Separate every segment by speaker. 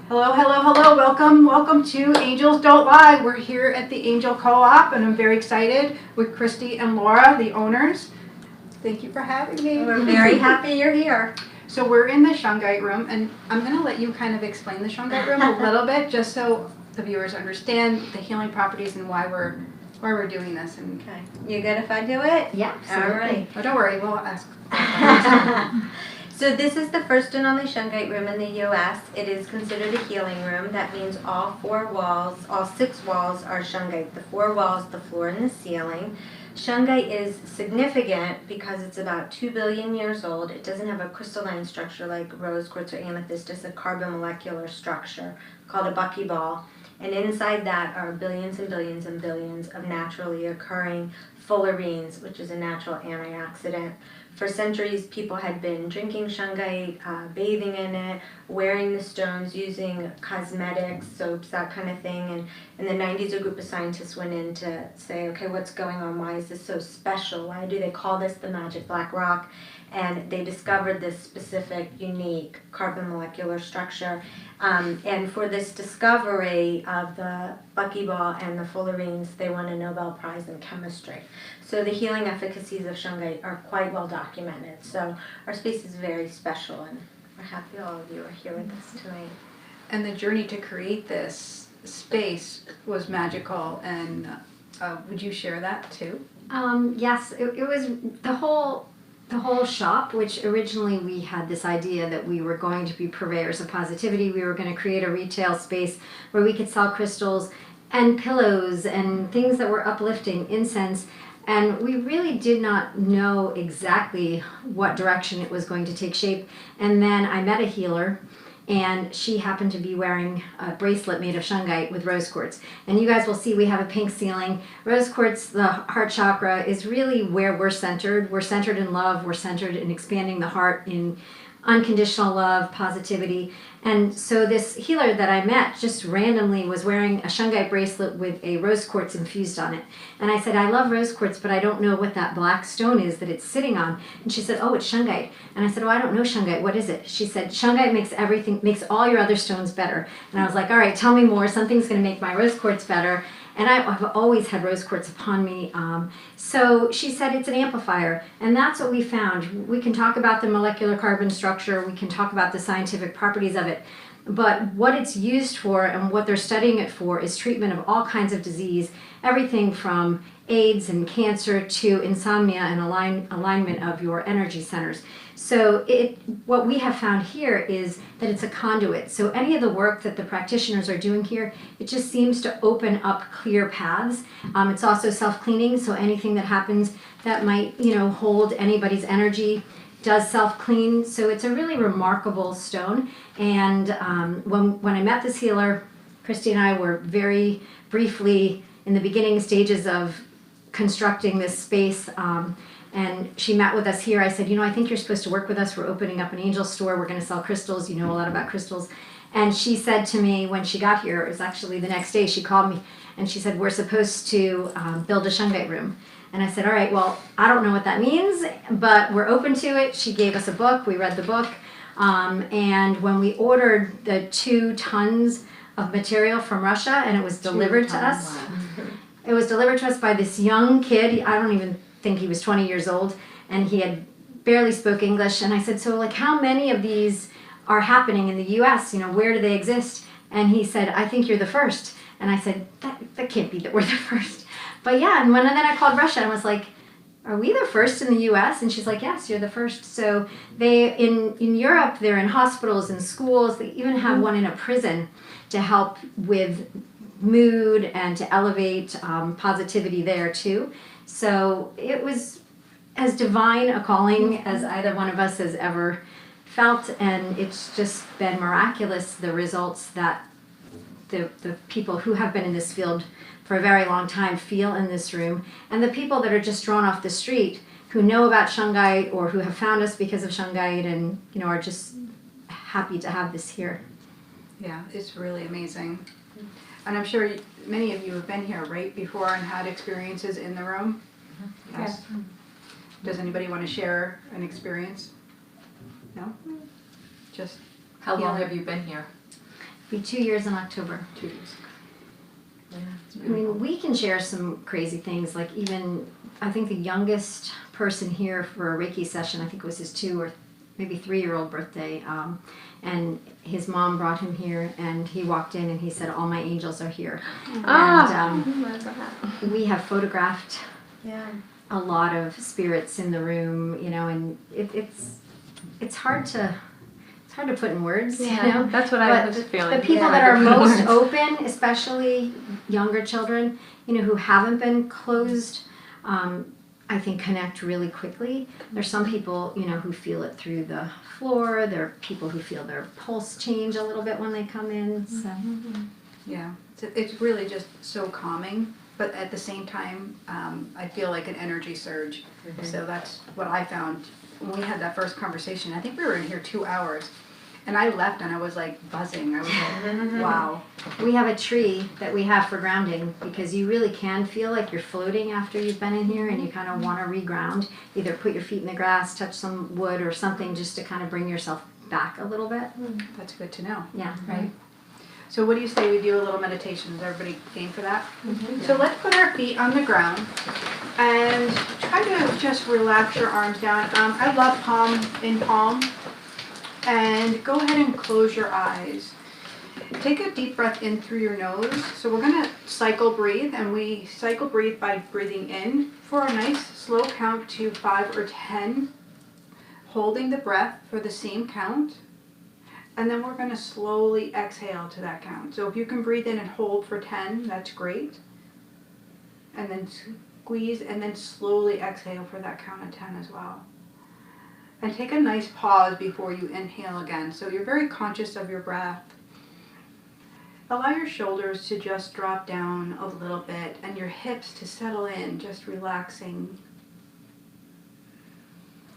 Speaker 1: Hello, hello, hello. Welcome to Angels Don't Lie. We're here at the Angel Co-op and I'm very excited with Christy and Laura, the owners. Thank you for having me.
Speaker 2: We're very happy you're here.
Speaker 1: So we're in the Shungite room and I'm going to let you kind of explain the Shungite room a little bit just so the viewers understand the healing properties and why we're doing this. And
Speaker 2: Okay. You good if I do it?
Speaker 3: Yeah.
Speaker 2: All right.
Speaker 1: oh, don't worry, we'll ask.
Speaker 2: So this is the first and only Shungite room in the U.S. It is considered a healing room. That means all 4 walls, all 6 walls are Shungite. The 4 walls, the floor, and the ceiling. Shungite is significant because it's about 2 billion years old. It doesn't have a crystalline structure like rose quartz or amethyst, just a carbon molecular structure called a buckyball. And inside that are billions and billions and billions of naturally occurring fullerenes, which is a natural antioxidant. For centuries, people had been drinking Shungite, bathing in it, wearing the stones, using cosmetics, soaps, that kind of thing. And in the 90s, a group of scientists went in to say, okay, what's going on? Why is this so special? Why do they call this the magic black rock? And they discovered this specific, unique carbon molecular structure. And for this discovery of the buckyball and the fullerenes, they won a Nobel Prize in chemistry. So the healing efficacies of Shungite are quite well documented. So our space is very special, and we're happy all of you are here with us tonight.
Speaker 1: And the journey to create this space was magical, and would you share that too?
Speaker 3: Yes, it was the whole shop, which originally we had this idea that we were going to be purveyors of positivity. We were going to create a retail space where we could sell crystals and pillows and things that were uplifting, incense. And we really did not know exactly what direction it was going to take shape. And then I met a healer, and she happened to be wearing a bracelet made of Shungite with rose quartz. And you guys will see we have a pink ceiling. Rose quartz, the heart chakra, is really where we're centered. We're centered in love. We're centered in expanding the heart in unconditional love, positivity. And so this healer that I met just randomly was wearing a Shungite bracelet with a rose quartz infused on it. And I said, I love rose quartz, but I don't know what that black stone is that it's sitting on. And she said, oh, it's Shungite. And I said, oh, I don't know Shungite. What is it? She said, Shungite makes all your other stones better. And I was like, all right, tell me more. Something's going to make my rose quartz better. And I've always had rose quartz upon me. So she said it's an amplifier. And that's what we found. We can talk about the molecular carbon structure. We can talk about the scientific properties of it. But what it's used for and what they're studying it for is treatment of all kinds of disease. Everything from AIDS and cancer to insomnia and alignment of your energy centers. So what we have found here is that it's a conduit. So any of the work that the practitioners are doing here, it just seems to open up clear paths. It's also self-cleaning, so anything that happens that might, hold anybody's energy does self-clean. So it's a really remarkable stone. And when I met this healer, Christy and I were very briefly in the beginning stages of constructing this space. And she met with us here. I said, I think you're supposed to work with us. We're opening up an angel store. We're going to sell crystals. You know a lot about crystals. And she said to me when she got here, it was actually the next day, she called me and she said, we're supposed to build a Shungite room. And I said, all right, well, I don't know what that means, but we're open to it. She gave us a book. We read the book. And when we ordered the 2 tons of material from Russia and it was delivered to us, it was delivered to us by this young kid. I don't even think he was 20 years old, and he had barely spoke English. And I said, so how many of these are happening in the U.S.? Where do they exist? And he said, I think you're the first. And I said, that can't be that we're the first. But yeah, and then I called Russia and was like, are we the first in the U.S.? And she's like, yes, you're the first. So they in Europe, they're in hospitals and schools. They even have one in a prison to help with mood and to elevate positivity there too. So it was as divine a calling as either one of us has ever felt, and it's just been miraculous, the results that the people who have been in this field for a very long time feel in this room, and the people that are just drawn off the street who know about Shungite or who have found us because of Shungite and are just happy to have this here.
Speaker 1: Yeah, it's really amazing. And I'm sure many of you have been here, right, before and had experiences in the room? Mm-hmm. Yes. Yeah. Does anybody want to share an experience? No? Just
Speaker 4: how long have you been here?
Speaker 3: Be 2 years in October.
Speaker 1: 2 days.
Speaker 3: I mean, we can share some crazy things, like even, I think the youngest person here for a Reiki session, I think it was his 2 or maybe 3-year-old birthday, and his mom brought him here, and he walked in and he said, all my angels are here. And we have photographed a lot of spirits in the room, you know, and it's hard to put in words, you know.
Speaker 4: That's what I was feeling.
Speaker 3: The people that are most open, especially younger children, you know, who haven't been closed, I think connect really quickly. There's some people, you know, who feel it through the floor. There are people who feel their pulse change a little bit when they come in. So.
Speaker 1: Yeah, it's really just so calming, but at the same time, I feel like an energy surge. So that's what I found when we had that first conversation. I think we were in here 2 hours, and I left and I was like buzzing. I was like, wow.
Speaker 3: We have a tree that we have for grounding because you really can feel like you're floating after you've been in here and you kind of want to reground. Either put your feet in the grass, touch some wood or something just to kind of bring yourself back a little bit.
Speaker 1: That's good to know.
Speaker 3: Yeah.
Speaker 1: Right. So what do you say we do a little meditation? Is everybody game for that? So let's put our feet on the ground and try to just relax your arms down. I love palm in palm. And go ahead and close your eyes. Take a deep breath in through your nose. So we're going to cycle breathe, and we cycle breathe by breathing in for a nice slow count to 5 or 10, holding the breath for the same count. And then we're going to slowly exhale to that count. So if you can breathe in and hold for 10, that's great. And then squeeze and then slowly exhale for that count of 10 as well. And take a nice pause before you inhale again. So you're very conscious of your breath. Allow your shoulders to just drop down a little bit and your hips to settle in, just relaxing.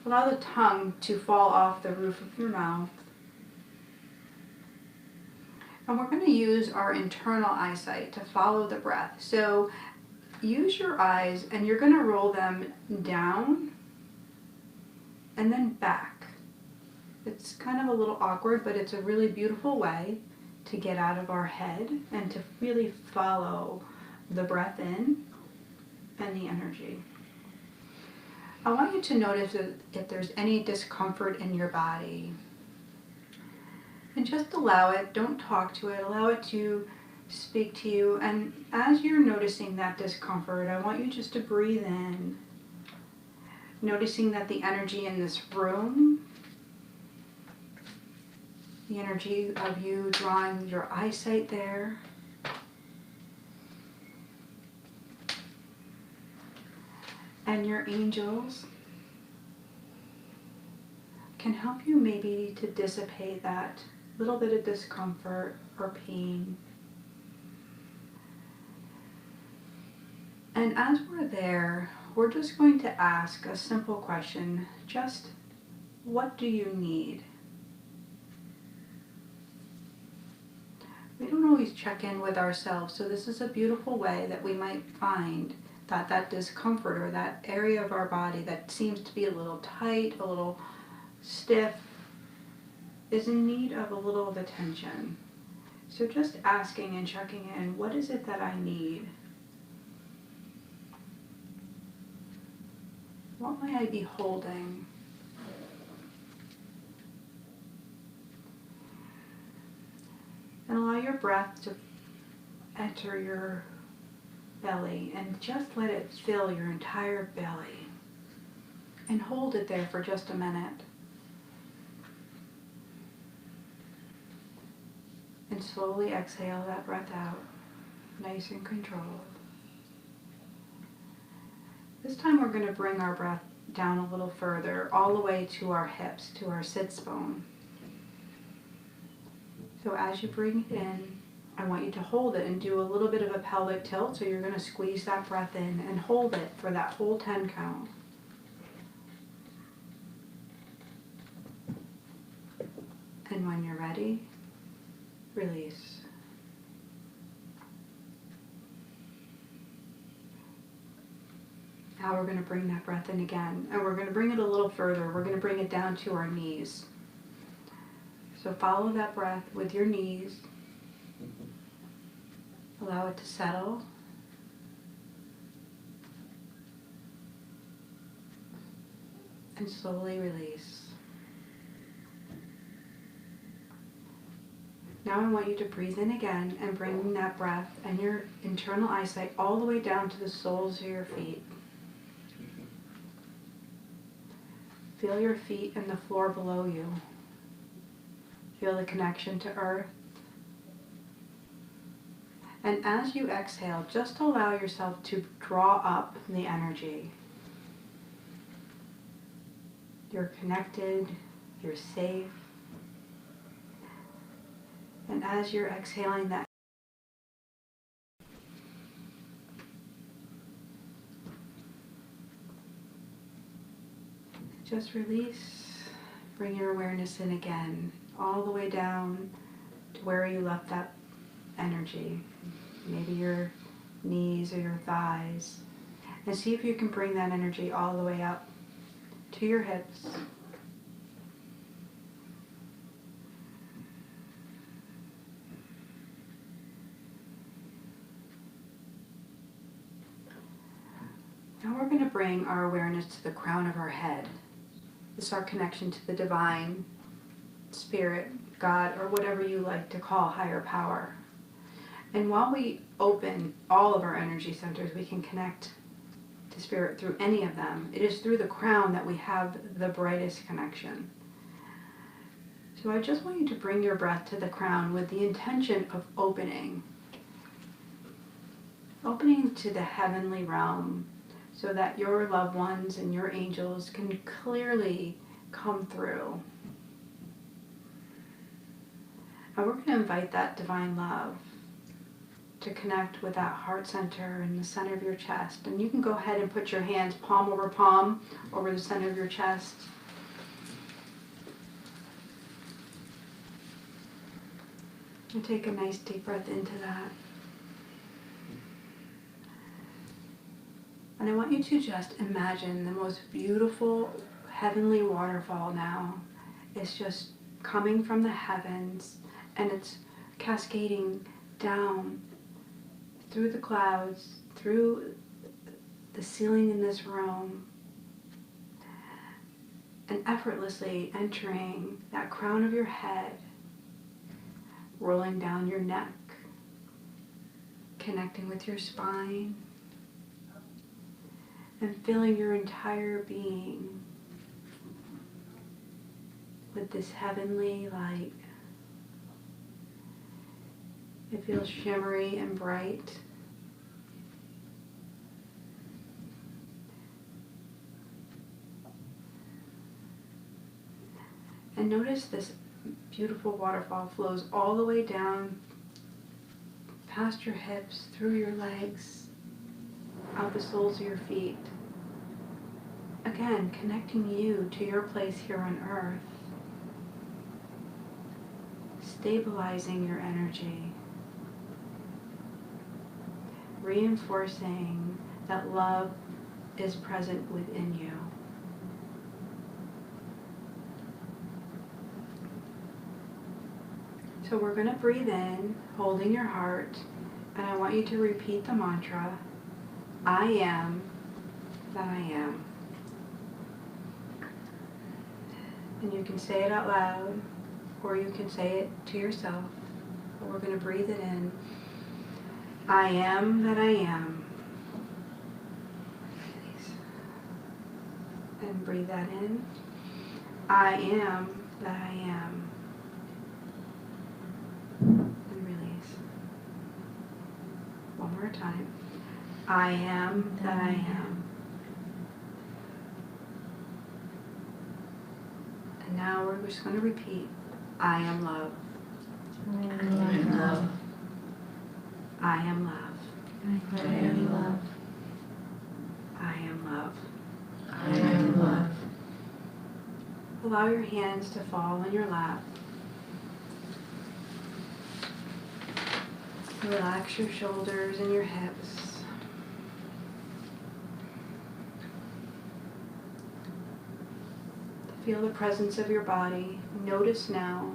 Speaker 1: Allow the tongue to fall off the roof of your mouth. And we're going to use our internal eyesight to follow the breath. So use your eyes and you're going to roll them down and then back. It's kind of a little awkward, but it's a really beautiful way to get out of our head and to really follow the breath in and the energy. I want you to notice if there's any discomfort in your body. And just allow it, don't talk to it, allow it to speak to you. And as you're noticing that discomfort, I want you just to breathe in. Noticing that the energy in this room, the energy of you drawing your eyesight there, and your angels can help you maybe to dissipate that little bit of discomfort or pain. And as we're there, we're just going to ask a simple question, just what do you need? We don't always check in with ourselves, so this is a beautiful way that we might find that discomfort or that area of our body that seems to be a little tight, a little stiff, is in need of a little of attention. So just asking and checking in, what is it that I need? What might I be holding? And allow your breath to enter your belly and just let it fill your entire belly. And hold it there for just a minute. And slowly exhale that breath out, nice and controlled. This time we're going to bring our breath down a little further, all the way to our hips, to our sits bone. So as you bring it in, I want you to hold it and do a little bit of a pelvic tilt. So you're going to squeeze that breath in and hold it for that whole 10 count. And when you're ready, release. Now we're going to bring that breath in again, and we're going to bring it a little further. We're going to bring it down to our knees. So follow that breath with your knees, Allow it to settle. And slowly release. Now I want you to breathe in again and bring that breath and your internal eyesight all the way down to the soles of your feet. Feel your feet and the floor below you. Feel the connection to earth. And as you exhale, just allow yourself to draw up the energy. You're connected, you're safe. And as you're exhaling that, just release, bring your awareness in again, all the way down to where you left that energy. Maybe your knees or your thighs. And see if you can bring that energy all the way up to your hips. Now we're going to bring our awareness to the crown of our head. This is our connection to the divine, spirit, God, or whatever you like to call higher power. And while we open all of our energy centers, we can connect to spirit through any of them. It is through the crown that we have the brightest connection. So I just want you to bring your breath to the crown with the intention of opening to the heavenly realm so that your loved ones and your angels can clearly come through. And we're going to invite that divine love to connect with that heart center in the center of your chest. And you can go ahead and put your hands palm over the center of your chest. And take a nice deep breath into that. And I want you to just imagine the most beautiful heavenly waterfall now. It's just coming from the heavens and it's cascading down through the clouds, through the ceiling in this room, and effortlessly entering that crown of your head, rolling down your neck, connecting with your spine, and filling your entire being with this heavenly light. It feels shimmery and bright. And notice this beautiful waterfall flows all the way down past your hips, through your legs, out the soles of your feet. Again, connecting you to your place here on earth. Stabilizing your energy. Reinforcing that love is present within you. So we're going to breathe in, holding your heart, and I want you to repeat the mantra, I am that I am. And you can say it out loud, or you can say it to yourself. But we're going to breathe it in. I am that I am. Release. And breathe that in. I am that I am. And release. One more time. I am that I am. And now we're just going to repeat. I am love.
Speaker 2: I am love.
Speaker 1: I am love.
Speaker 2: I am love.
Speaker 1: I am love.
Speaker 2: I am love.
Speaker 1: Allow your hands to fall in your lap. Relax your shoulders and your hips. Feel the presence of your body. Notice now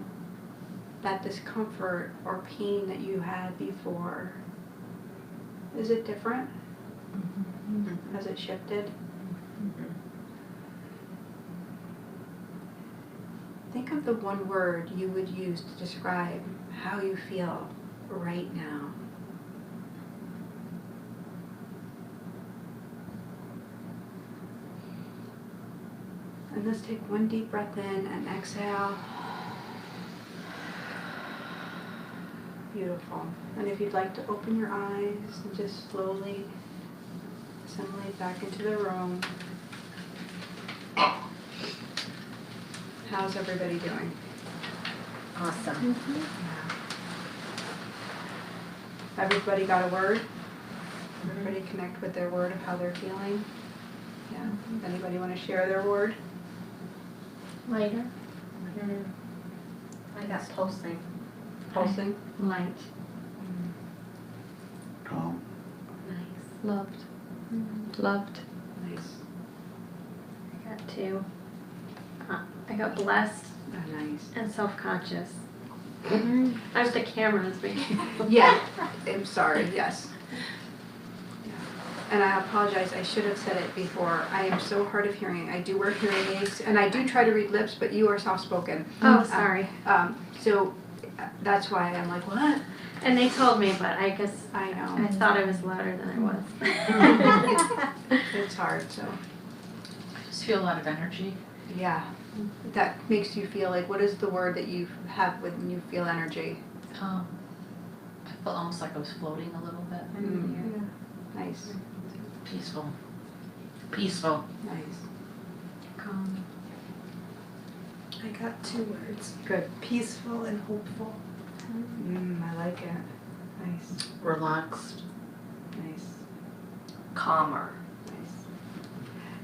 Speaker 1: that discomfort or pain that you had before Is it different? Has it shifted? Think of the one word you would use to describe how you feel right now. And let's take one deep breath in and exhale. Beautiful. And if you'd like to open your eyes and just slowly assimilate back into the room. How's everybody doing?
Speaker 2: Awesome.
Speaker 1: Everybody got a word? Everybody connect with their word of how they're feeling? Yeah. Anybody want to share their word?
Speaker 4: Lighter.
Speaker 2: I got pulsing.
Speaker 1: Pulsing?
Speaker 3: Light.
Speaker 5: Calm.
Speaker 2: Nice.
Speaker 4: Loved. Loved.
Speaker 1: Nice.
Speaker 4: I got two. I got blessed
Speaker 1: Oh, nice.
Speaker 4: and self-conscious. There's the cameras, me.
Speaker 1: Yeah, I'm sorry, yes. Yeah. And I apologize, I should have said it before. I am so hard of hearing. I do wear hearing aids, and I do try to read lips, but you are soft-spoken.
Speaker 4: Oh, sorry.
Speaker 1: So that's why I'm like, what?
Speaker 4: And they told me, but I guess
Speaker 1: I
Speaker 4: I
Speaker 1: know.
Speaker 4: thought I was louder than I was.
Speaker 1: It's hard, so,
Speaker 6: I just feel a lot of energy.
Speaker 1: yeah. That makes you feel like, what is the word that you have when you feel energy?
Speaker 6: I felt almost like I was floating a little bit.
Speaker 1: Nice,
Speaker 6: Peaceful. Peaceful.
Speaker 1: nice.
Speaker 4: Calm.
Speaker 7: I got two words.
Speaker 1: Good.
Speaker 7: Peaceful and hopeful.
Speaker 1: I like it. Nice,
Speaker 6: Relaxed.
Speaker 1: nice,
Speaker 6: Calmer.
Speaker 1: nice.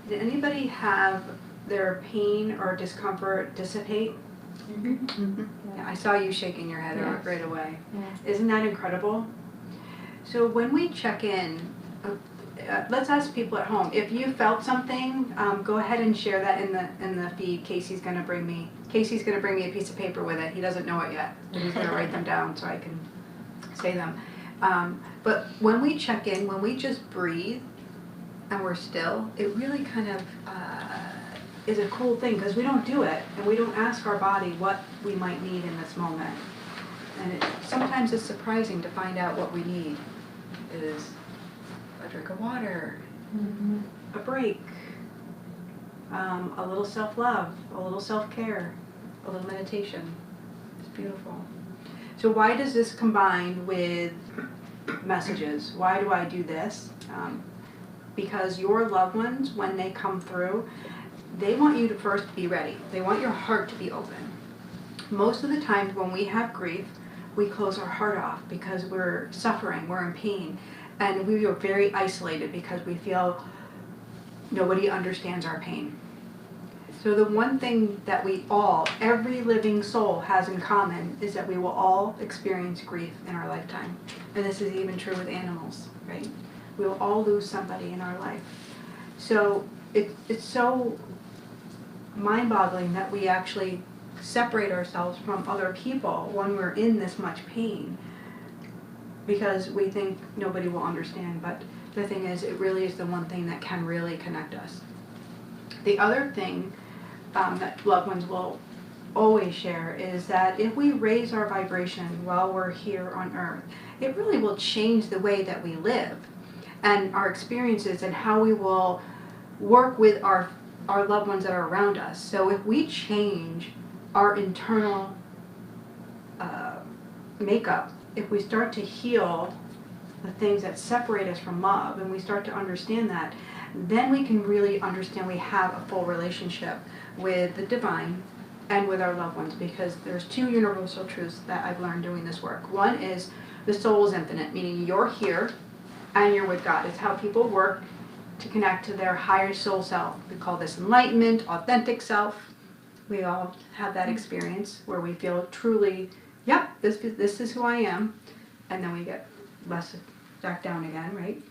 Speaker 1: Did anybody have their pain or discomfort dissipate? Yeah, I saw you shaking your head
Speaker 4: Yes.
Speaker 1: right away.
Speaker 4: Yes.
Speaker 1: Isn't that incredible? So when we check in, let's ask people at home, if you felt something, go ahead and share that in the feed. Casey's gonna bring me a piece of paper with it. He doesn't know it yet, but he's gonna write them down so I can say them. But when we check in, when we just breathe and we're still, it really kind of is a cool thing, because we don't do it and we don't ask our body what we might need in this moment. And sometimes it's surprising to find out what we need is a drink of water, a break, a little self-love, a little self-care, a little meditation. It's beautiful. So why does this combine with messages? Why do I do this? Because your loved ones, when they come through, they want you to first be ready. They want your heart to be open. Most of the times when we have grief, we close our heart off because we're suffering, we're in pain, and we are very isolated because we feel nobody understands our pain. So the one thing that every living soul has in common is that we will all experience grief in our lifetime. And this is even true with animals, right? We will all lose somebody in our life. So it's so mind-boggling that we actually separate ourselves from other people when we're in this much pain because we think nobody will understand. But the thing is, it really is the one thing that can really connect us. The other thing that loved ones will always share is that if we raise our vibration while we're here on earth, it really will change the way that we live and our experiences and how we will work with our loved ones that are around us. So if we change our internal makeup, if we start to heal the things that separate us from love and we start to understand that, then we can really understand we have a full relationship with the divine and with our loved ones, because there's two universal truths that I've learned doing this work. One is the soul is infinite, meaning you're here and you're with God. It's how people work to connect to their higher soul self. We call this enlightenment, authentic self. We all have that experience where we feel truly, yep, this is who I am, and then we get less back down again, right?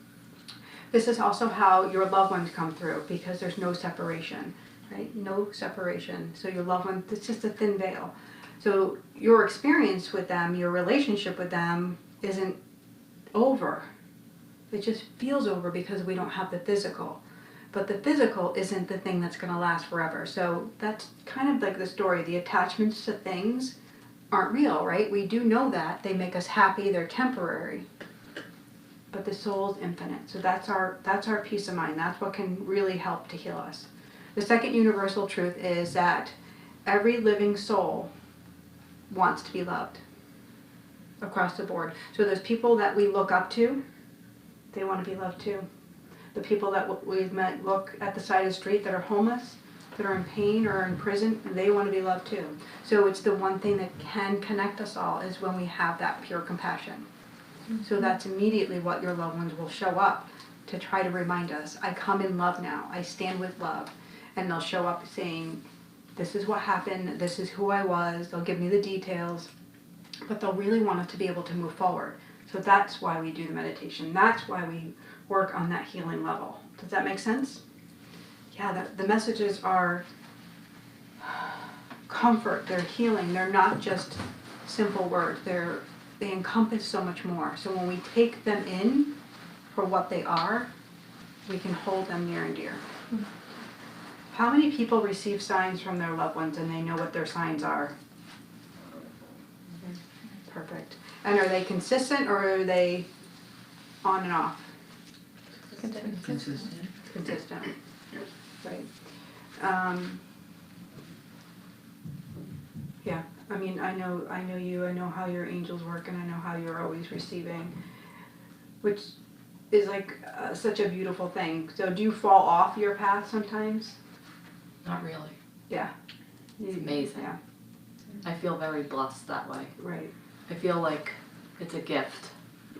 Speaker 1: This is also how your loved ones come through, because there's no separation, right? No separation. So your loved one, it's just a thin veil. So your experience with them, your relationship with them isn't over. It just feels over because we don't have the physical. But the physical isn't the thing that's going to last forever. So that's kind of like the story. The attachments to things aren't real, right? We do know that. They make us happy, they're temporary. But the soul's infinite. So that's our peace of mind. That's what can really help to heal us. The second universal truth is that every living soul wants to be loved across the board. So those people that we look up to, they want to be loved too. The people that we've met look at the side of the street that are homeless, that are in pain or in prison, they want to be loved too. So it's the one thing that can connect us all is when we have that pure compassion. So that's immediately what your loved ones will show up to try to remind us, I come in love now, I stand with love. And they'll show up saying, this is what happened, this is who I was, they'll give me the details, but they'll really want us to be able to move forward. So that's why we do the meditation, that's why we work on that healing level. Does that make sense? Yeah, the messages are comfort, they're healing, they're not just simple words, they encompass so much more. So when we take them in for what they are, we can hold them near and dear. How many people receive signs from their loved ones and they know what their signs are? Perfect. And are they consistent or are they on and off?
Speaker 6: Consistent.
Speaker 1: Consistent. Right. Yeah. I mean, I know you. I know how your angels work, and I know how you're always receiving, which is like such a beautiful thing. So, do you fall off your path sometimes?
Speaker 6: Not really.
Speaker 1: Yeah.
Speaker 6: It's amazing.
Speaker 1: Yeah.
Speaker 6: I feel very blessed that way.
Speaker 1: Right.
Speaker 6: I feel like it's a gift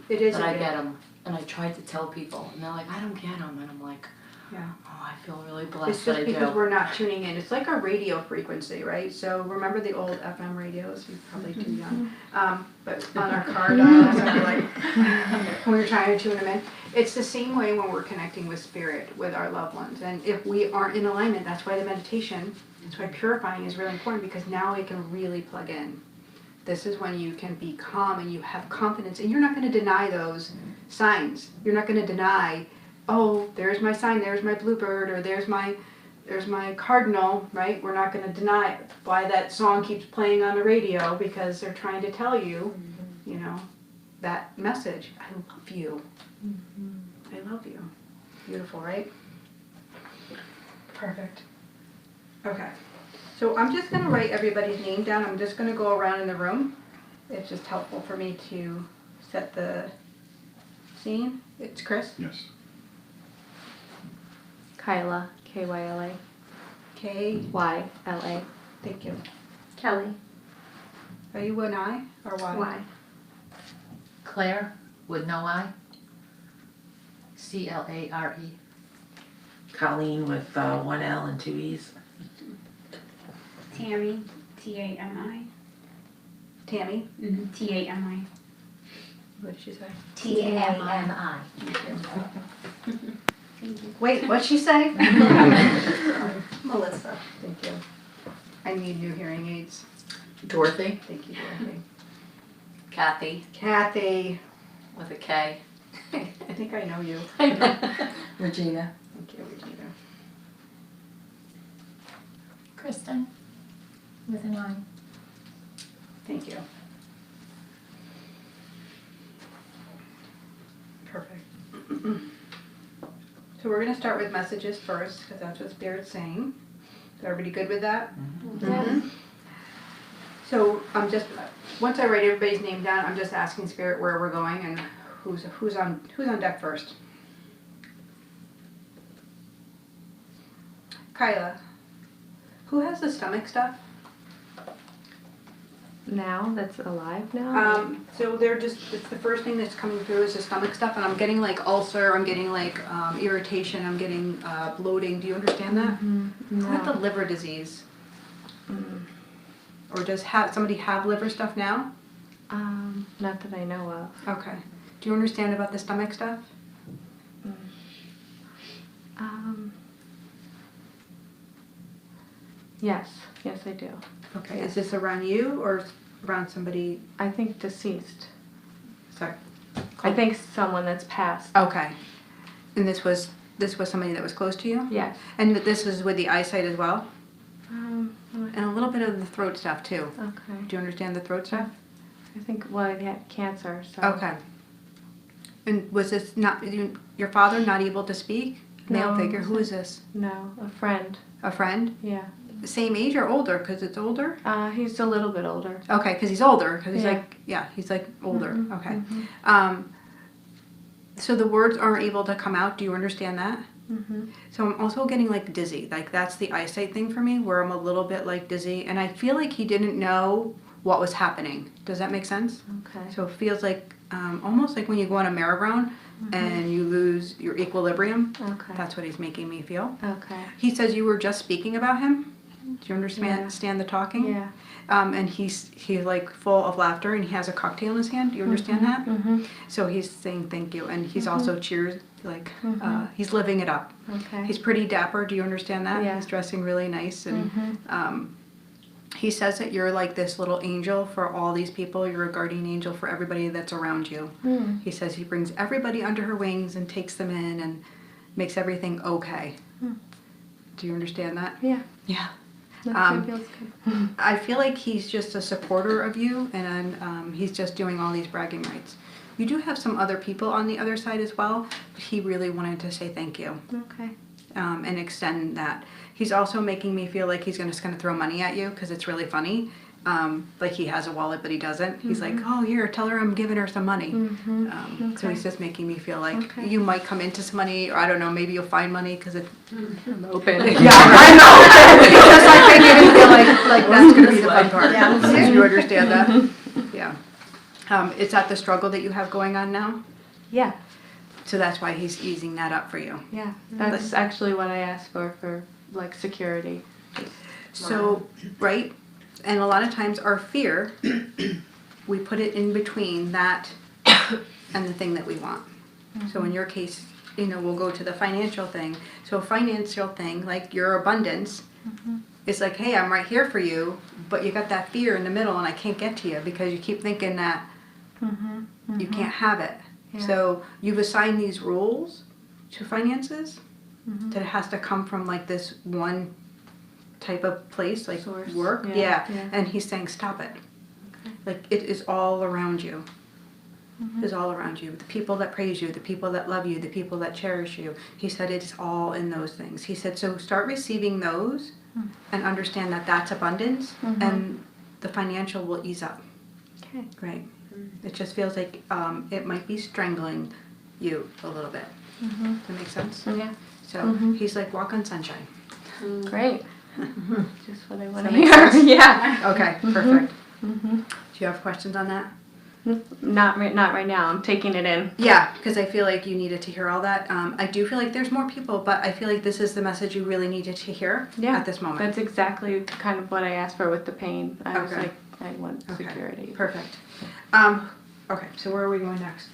Speaker 1: It is.
Speaker 6: that I
Speaker 1: gift.
Speaker 6: get them. And I try to tell people, and they're like, I don't get them. And I'm like,
Speaker 1: Yeah.
Speaker 6: oh, I feel really blessed
Speaker 1: It's
Speaker 6: that
Speaker 1: just
Speaker 6: I
Speaker 1: because
Speaker 6: do.
Speaker 1: we're not tuning in. It's like a radio frequency, right? So remember the old FM radios? You're probably too young. But on our car dials, I'd be like, when we were trying to tune them in. It's the same way when we're connecting with spirit, with our loved ones. And if we aren't in alignment, that's why the meditation, that's why purifying is really important, because now we can really plug in. This is when you can be calm and you have confidence, and you're not going to deny those signs. You're not going to deny, oh, there's my sign, there's my bluebird, or there's my cardinal, right? We're not going to deny it. Why that song keeps playing on the radio, because they're trying to tell you, you know, that message. I love you. I love you. Beautiful, right? Perfect. Okay. So I'm just going to write everybody's name down. I'm just going to go around in the room. It's just helpful for me to set the scene. It's Chris.
Speaker 5: Yes.
Speaker 4: Kyla, Kyla.
Speaker 1: K.
Speaker 4: YLA.
Speaker 1: Thank you.
Speaker 4: Kelly,
Speaker 1: Are you an I or Y?
Speaker 4: Y.
Speaker 6: Claire with no I. CLARE.
Speaker 8: Colleen with one L and two E's.
Speaker 9: Tammy, Tami.
Speaker 1: Tammy.
Speaker 9: Tami.
Speaker 1: What did she say?
Speaker 2: TAMI.
Speaker 1: Wait, what'd she say?
Speaker 7: Melissa.
Speaker 1: Thank you. I need new hearing aids.
Speaker 6: Dorothy.
Speaker 1: Thank you, Dorothy.
Speaker 6: Kathy
Speaker 1: Kathy.
Speaker 6: with a K.
Speaker 1: I think I know you.
Speaker 6: Regina.
Speaker 1: Thank you, Regina.
Speaker 4: Kristen, with an I.
Speaker 1: Thank you. Perfect. So we're going to start with messages first, because that's what Spirit's saying. Is everybody good with that?
Speaker 4: Yes.
Speaker 1: So I'm just, once I write everybody's name down, I'm just asking Spirit where we're going and who's on deck first. Kyla, who has the stomach stuff?
Speaker 4: Now, that's alive now?
Speaker 1: So they're just, it's the first thing that's coming through is the stomach stuff, and I'm getting like ulcer, I'm getting like irritation, I'm getting bloating. Do you understand that? Who had the liver disease? Or does somebody have liver stuff now?
Speaker 4: Not that I know of.
Speaker 1: Okay. Do you understand about the stomach stuff?
Speaker 4: Yes, yes I do.
Speaker 1: Okay. Is this around you or around somebody?
Speaker 4: I think deceased.
Speaker 1: Sorry.
Speaker 5: I think someone that's passed.
Speaker 1: Okay. And this was somebody that was close to you?
Speaker 5: Yes.
Speaker 1: And this is with the eyesight as well?
Speaker 5: Um,
Speaker 1: And a little bit of the throat stuff too.
Speaker 5: okay.
Speaker 1: Do you understand the throat stuff?
Speaker 5: I think, well, he had cancer, so.
Speaker 1: Okay. And was this not, your father not able to speak? Male
Speaker 5: No.
Speaker 1: figure, who is this?
Speaker 5: No, a friend.
Speaker 1: A friend?
Speaker 5: Yeah.
Speaker 1: Same age or older, because it's older?
Speaker 5: He's a little bit older.
Speaker 1: Okay, because he's older, because he's
Speaker 5: Yeah.
Speaker 1: he's like older,
Speaker 5: Mhm,
Speaker 1: okay.
Speaker 5: mhm.
Speaker 1: So the words aren't able to come out, do you understand that?
Speaker 5: Mm-hmm.
Speaker 1: So I'm also getting like dizzy, like that's the eyesight thing for me, where I'm a little bit like dizzy, and I feel like he didn't know what was happening. Does that make sense?
Speaker 5: Okay.
Speaker 1: So it feels like, almost like when you go on a merry-go-round and you lose your equilibrium.
Speaker 5: Okay.
Speaker 1: That's what he's making me feel.
Speaker 5: Okay.
Speaker 1: He says you were just speaking about him. Do you understand the talking?
Speaker 5: Yeah.
Speaker 1: And he's like full of laughter, and he has a cocktail in his hand. Do you understand that?
Speaker 5: Mm-hmm.
Speaker 1: So he's saying thank you, and he's also cheers, like
Speaker 5: Mhm.
Speaker 1: he's living it up.
Speaker 5: Okay.
Speaker 1: He's pretty dapper. Do you understand that?
Speaker 5: Yeah.
Speaker 1: He's dressing really nice, and
Speaker 5: Mhm.
Speaker 1: he says that you're like this little angel for all these people. You're a guardian angel for everybody that's around you.
Speaker 5: Mm.
Speaker 1: He says he brings everybody under her wings and takes them in and makes everything okay.
Speaker 5: Hmm.
Speaker 1: Do you understand that?
Speaker 5: Yeah.
Speaker 1: Yeah.
Speaker 5: That feels good.
Speaker 1: I feel like he's just a supporter of you, and he's just doing all these bragging rights. You do have some other people on the other side as well, but he really wanted to say thank you
Speaker 5: Okay.
Speaker 1: and extend that. He's also making me feel like he's just going to throw money at you because it's really funny. Like he has a wallet, but he doesn't. He's like, oh, here, tell her I'm giving her some money.
Speaker 5: Mm-hmm.
Speaker 1: So he's just making me feel like
Speaker 5: Okay.
Speaker 1: you might come into some money, or I don't know, maybe you'll find money because it's
Speaker 5: Open.
Speaker 1: yeah, I know. It's just like making me feel like that's going to be the fun part.
Speaker 3: Yeah.
Speaker 1: Do you understand that? Yeah. Is that the struggle that you have going on now?
Speaker 5: Yeah.
Speaker 1: So that's why he's easing that up for you.
Speaker 5: Yeah. That's actually what I asked for like security.
Speaker 1: So, right? And a lot of times our fear, we put it in between that and the thing that we want. So in your case, we'll go to the financial thing. So a financial thing, like your abundance, it's like, hey, I'm right here for you, but you got that fear in the middle and I can't get to you because you keep thinking that you can't have it.
Speaker 5: Yeah.
Speaker 1: So you've assigned these rules to finances that it has to come from like this one type of place, like
Speaker 5: Source.
Speaker 1: work.
Speaker 5: Yeah,
Speaker 1: Yeah.
Speaker 5: yeah.
Speaker 1: And he's saying, stop it.
Speaker 5: Okay.
Speaker 1: Like it is all around you. Is all around you. The people that praise you, the people that love you, the people that cherish you. He said it's all in those things. He said, so start receiving those and understand that that's abundance and the financial will ease up.
Speaker 5: Okay.
Speaker 1: Right. It just feels like it might be strangling you a little bit. Does that make sense?
Speaker 5: Yeah.
Speaker 1: So he's like, walk on sunshine.
Speaker 5: Great. Just what I want to
Speaker 1: that make
Speaker 5: hear.
Speaker 1: sense?
Speaker 5: Yeah.
Speaker 1: Okay, perfect. Do you have questions on that?
Speaker 5: Not right now. I'm taking it in.
Speaker 1: Yeah, because I feel like you needed to hear all that. I do feel like there's more people, but I feel like this is the message you really needed to hear at this moment.
Speaker 5: That's exactly kind of what I asked for with the pain. I was
Speaker 1: Okay.
Speaker 5: like, I want security.
Speaker 1: Perfect. Okay, so where are we going next?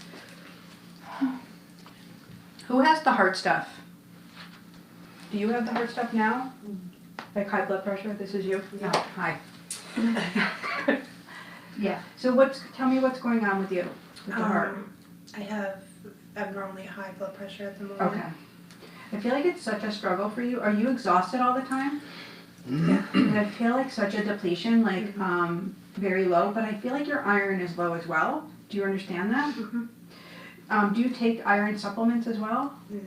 Speaker 1: Who has the heart stuff? Do you have the heart stuff now? Like high blood pressure? This is you? Yeah. Oh, hi. Yeah. So tell me what's going on with you, with the heart.
Speaker 7: I have abnormally high blood pressure at the moment.
Speaker 1: Okay. I feel like it's such a struggle for you. Are you exhausted all the time? Yeah. And I feel like such a depletion, like very low, but I feel like your iron is low as well. Do you understand that? Do you take iron supplements as well?
Speaker 7: No.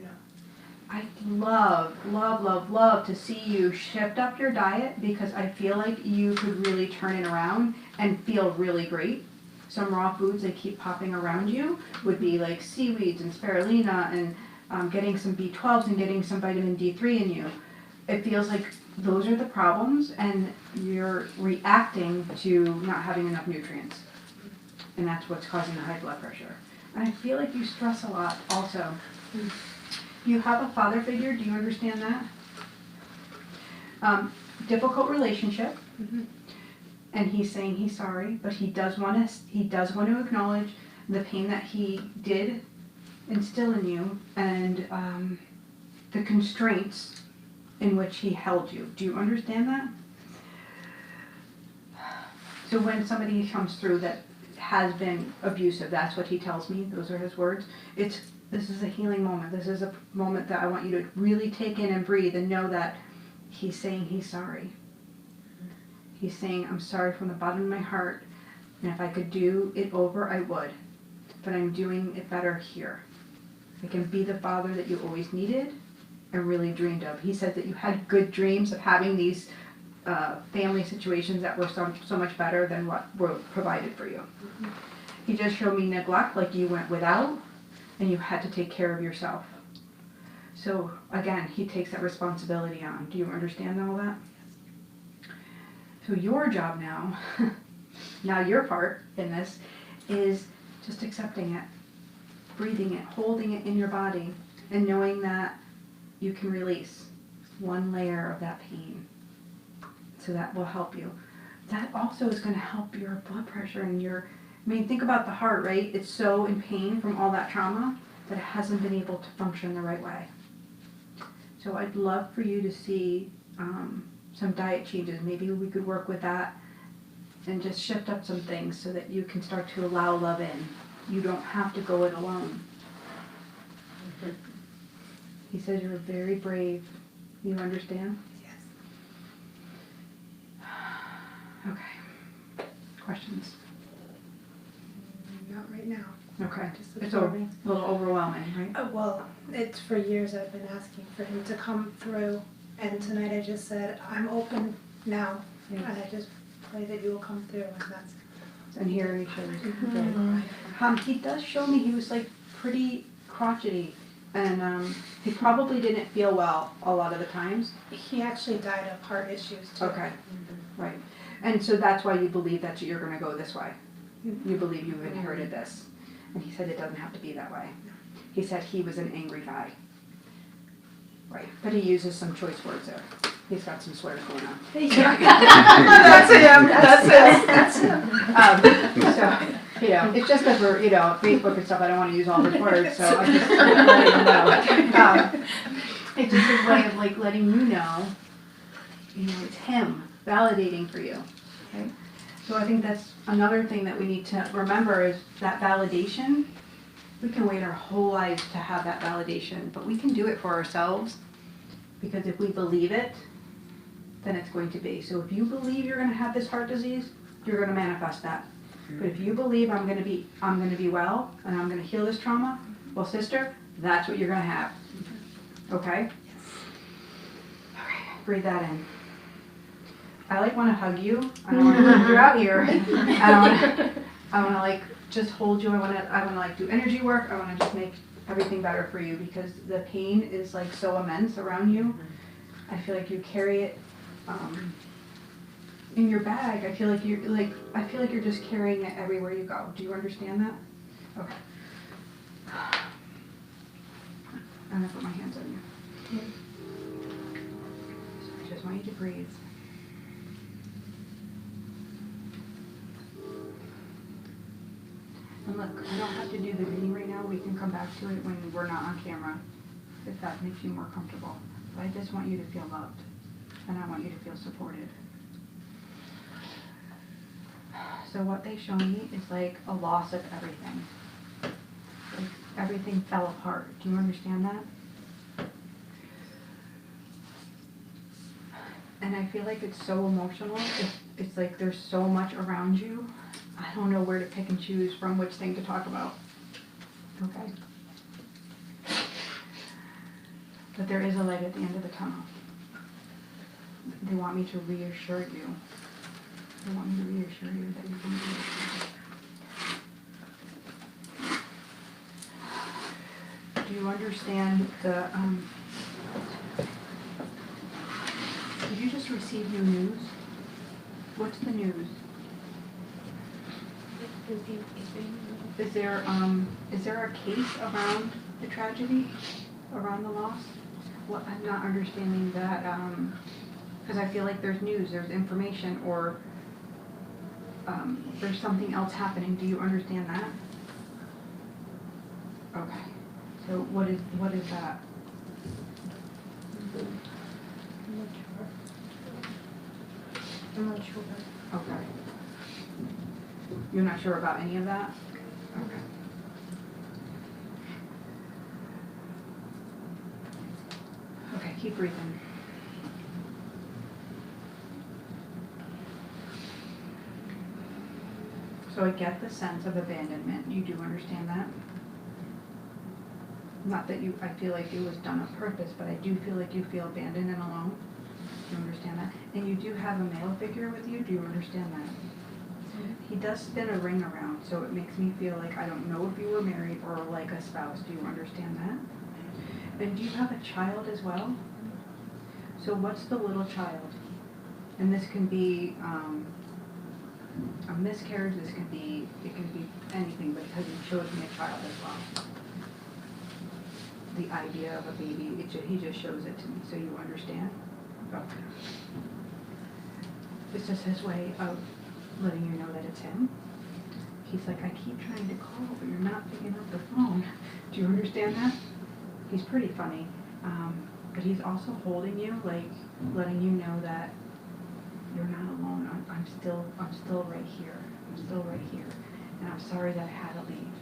Speaker 1: I love to see you shift up your diet because I feel like you could really turn it around and feel really great. Some raw foods that keep popping around you would be like seaweeds and spirulina and getting some B12s and getting some vitamin D3 in you. It feels like those are the problems and you're reacting to not having enough nutrients. And that's what's causing the high blood pressure. And I feel like you stress a lot also. You have a father figure, do you understand that? Difficult relationship. And he's saying he's sorry, but he does want to acknowledge the pain that he did instill in you and the constraints in which he held you. Do you understand that? So when somebody comes through that has been abusive. That's what he tells me. Those are his words. This is a healing moment. This is a moment that I want you to really take in and breathe and know that he's saying he's sorry. He's saying, I'm sorry from the bottom of my heart, and if I could do it over, I would. But I'm doing it better here. I can be the father that you always needed and really dreamed of. He said that you had good dreams of having these family situations that were so much better than what were provided for you. He just showed me neglect, like you went without, and you had to take care of yourself. So again, he takes that responsibility on. Do you understand all that? So your job now, now your part in this, is just accepting it, breathing it, holding it in your body, and knowing that you can release one layer of that pain. So that will help you. That also is going to help your blood pressure and think about the heart, right? It's so in pain from all that trauma that it hasn't been able to function the right way. So I'd love for you to see some diet changes. Maybe we could work with that and just shift up some things so that you can start to allow love in. You don't have to go it alone. He says you're very brave. You understand?
Speaker 7: Yes.
Speaker 1: Okay. Questions?
Speaker 7: Not right now.
Speaker 1: Okay.
Speaker 7: Just
Speaker 1: It's a
Speaker 7: absorbing.
Speaker 1: little overwhelming, right?
Speaker 7: Well, it's for years I've been asking for him to come through, and tonight I just said, I'm open now,
Speaker 1: Yeah.
Speaker 7: and I just pray that you will come through, and that's.
Speaker 1: And here he shows. He does show me he was like pretty crotchety, and he probably didn't feel well a lot of the times.
Speaker 7: He actually died of heart issues too.
Speaker 1: Okay, right. And so that's why you believe that you're going to go this way. You believe you've inherited this. And he said it doesn't have to be that way. He said he was an angry guy. Right. But he uses some choice words there. He's got some swears going on. That's him. That's him. So, it's just because we're, Facebook and stuff, I don't want to use all his words, so I just let him know. It's just his way of like letting you know, it's him validating for you. Okay? So I think that's another thing that we need to remember is that validation. We can wait our whole lives to have that validation, but we can do it for ourselves because if we believe it, then it's going to be. So if you believe you're going to have this heart disease, you're going to manifest that. But if you believe I'm going to be well and I'm going to heal this trauma, well, sister, that's what you're going to have. Okay? Okay. Breathe that in. I want to hug you. I don't want to hug you out here. I want to like just hold you. I want to like do energy work. I want to just make everything better for you because the pain is like so immense around you. I feel like you carry it in your bag. I feel like you're just carrying it everywhere you go. Do you understand that? Okay. I'm gonna put my hands on you. So I just want you to breathe. And look, I don't have to do the reading right now. We can come back to it when we're not on camera, if that makes you more comfortable. But I just want you to feel loved, and I want you to feel supported. So what they show me is like a loss of everything. Like everything fell apart. Do you understand that? And I feel like it's so emotional. It's like there's so much around you. I don't know where to pick and choose from which thing to talk about. Okay? But there is a light at the end of the tunnel. They want me to reassure you. They want me to reassure you that you're going to be okay. Do you understand the, did you just receive new news? What's the news? Is there a case around the tragedy, around the loss? Well, I'm not understanding that, because I feel like there's news, there's information, or there's something else happening. Do you understand that? Okay. So what is that?
Speaker 7: I'm not sure.
Speaker 1: Okay. You're not sure about any of that? Okay. Okay, keep breathing. So I get the sense of abandonment. You do understand that? Not that I feel like it was done on purpose, but I do feel like you feel abandoned and alone. Do you understand that? And you do have a male figure with you. Do you understand that? He does spin a ring around, so it makes me feel like I don't know if you were married or like a spouse. Do you understand that? And do you have a child as well? So what's the little child? And this can be a miscarriage, it can be anything, but because he shows me a child as well. The idea of a baby, he just shows it to me, so you understand? Okay. It's just his way of letting you know that it's him. He's like, I keep trying to call, but you're not picking up the phone. Do you understand that? He's pretty funny. But he's also holding you, like letting you know that you're not alone. I'm still right here. I'm still right here. And I'm sorry that I had to leave.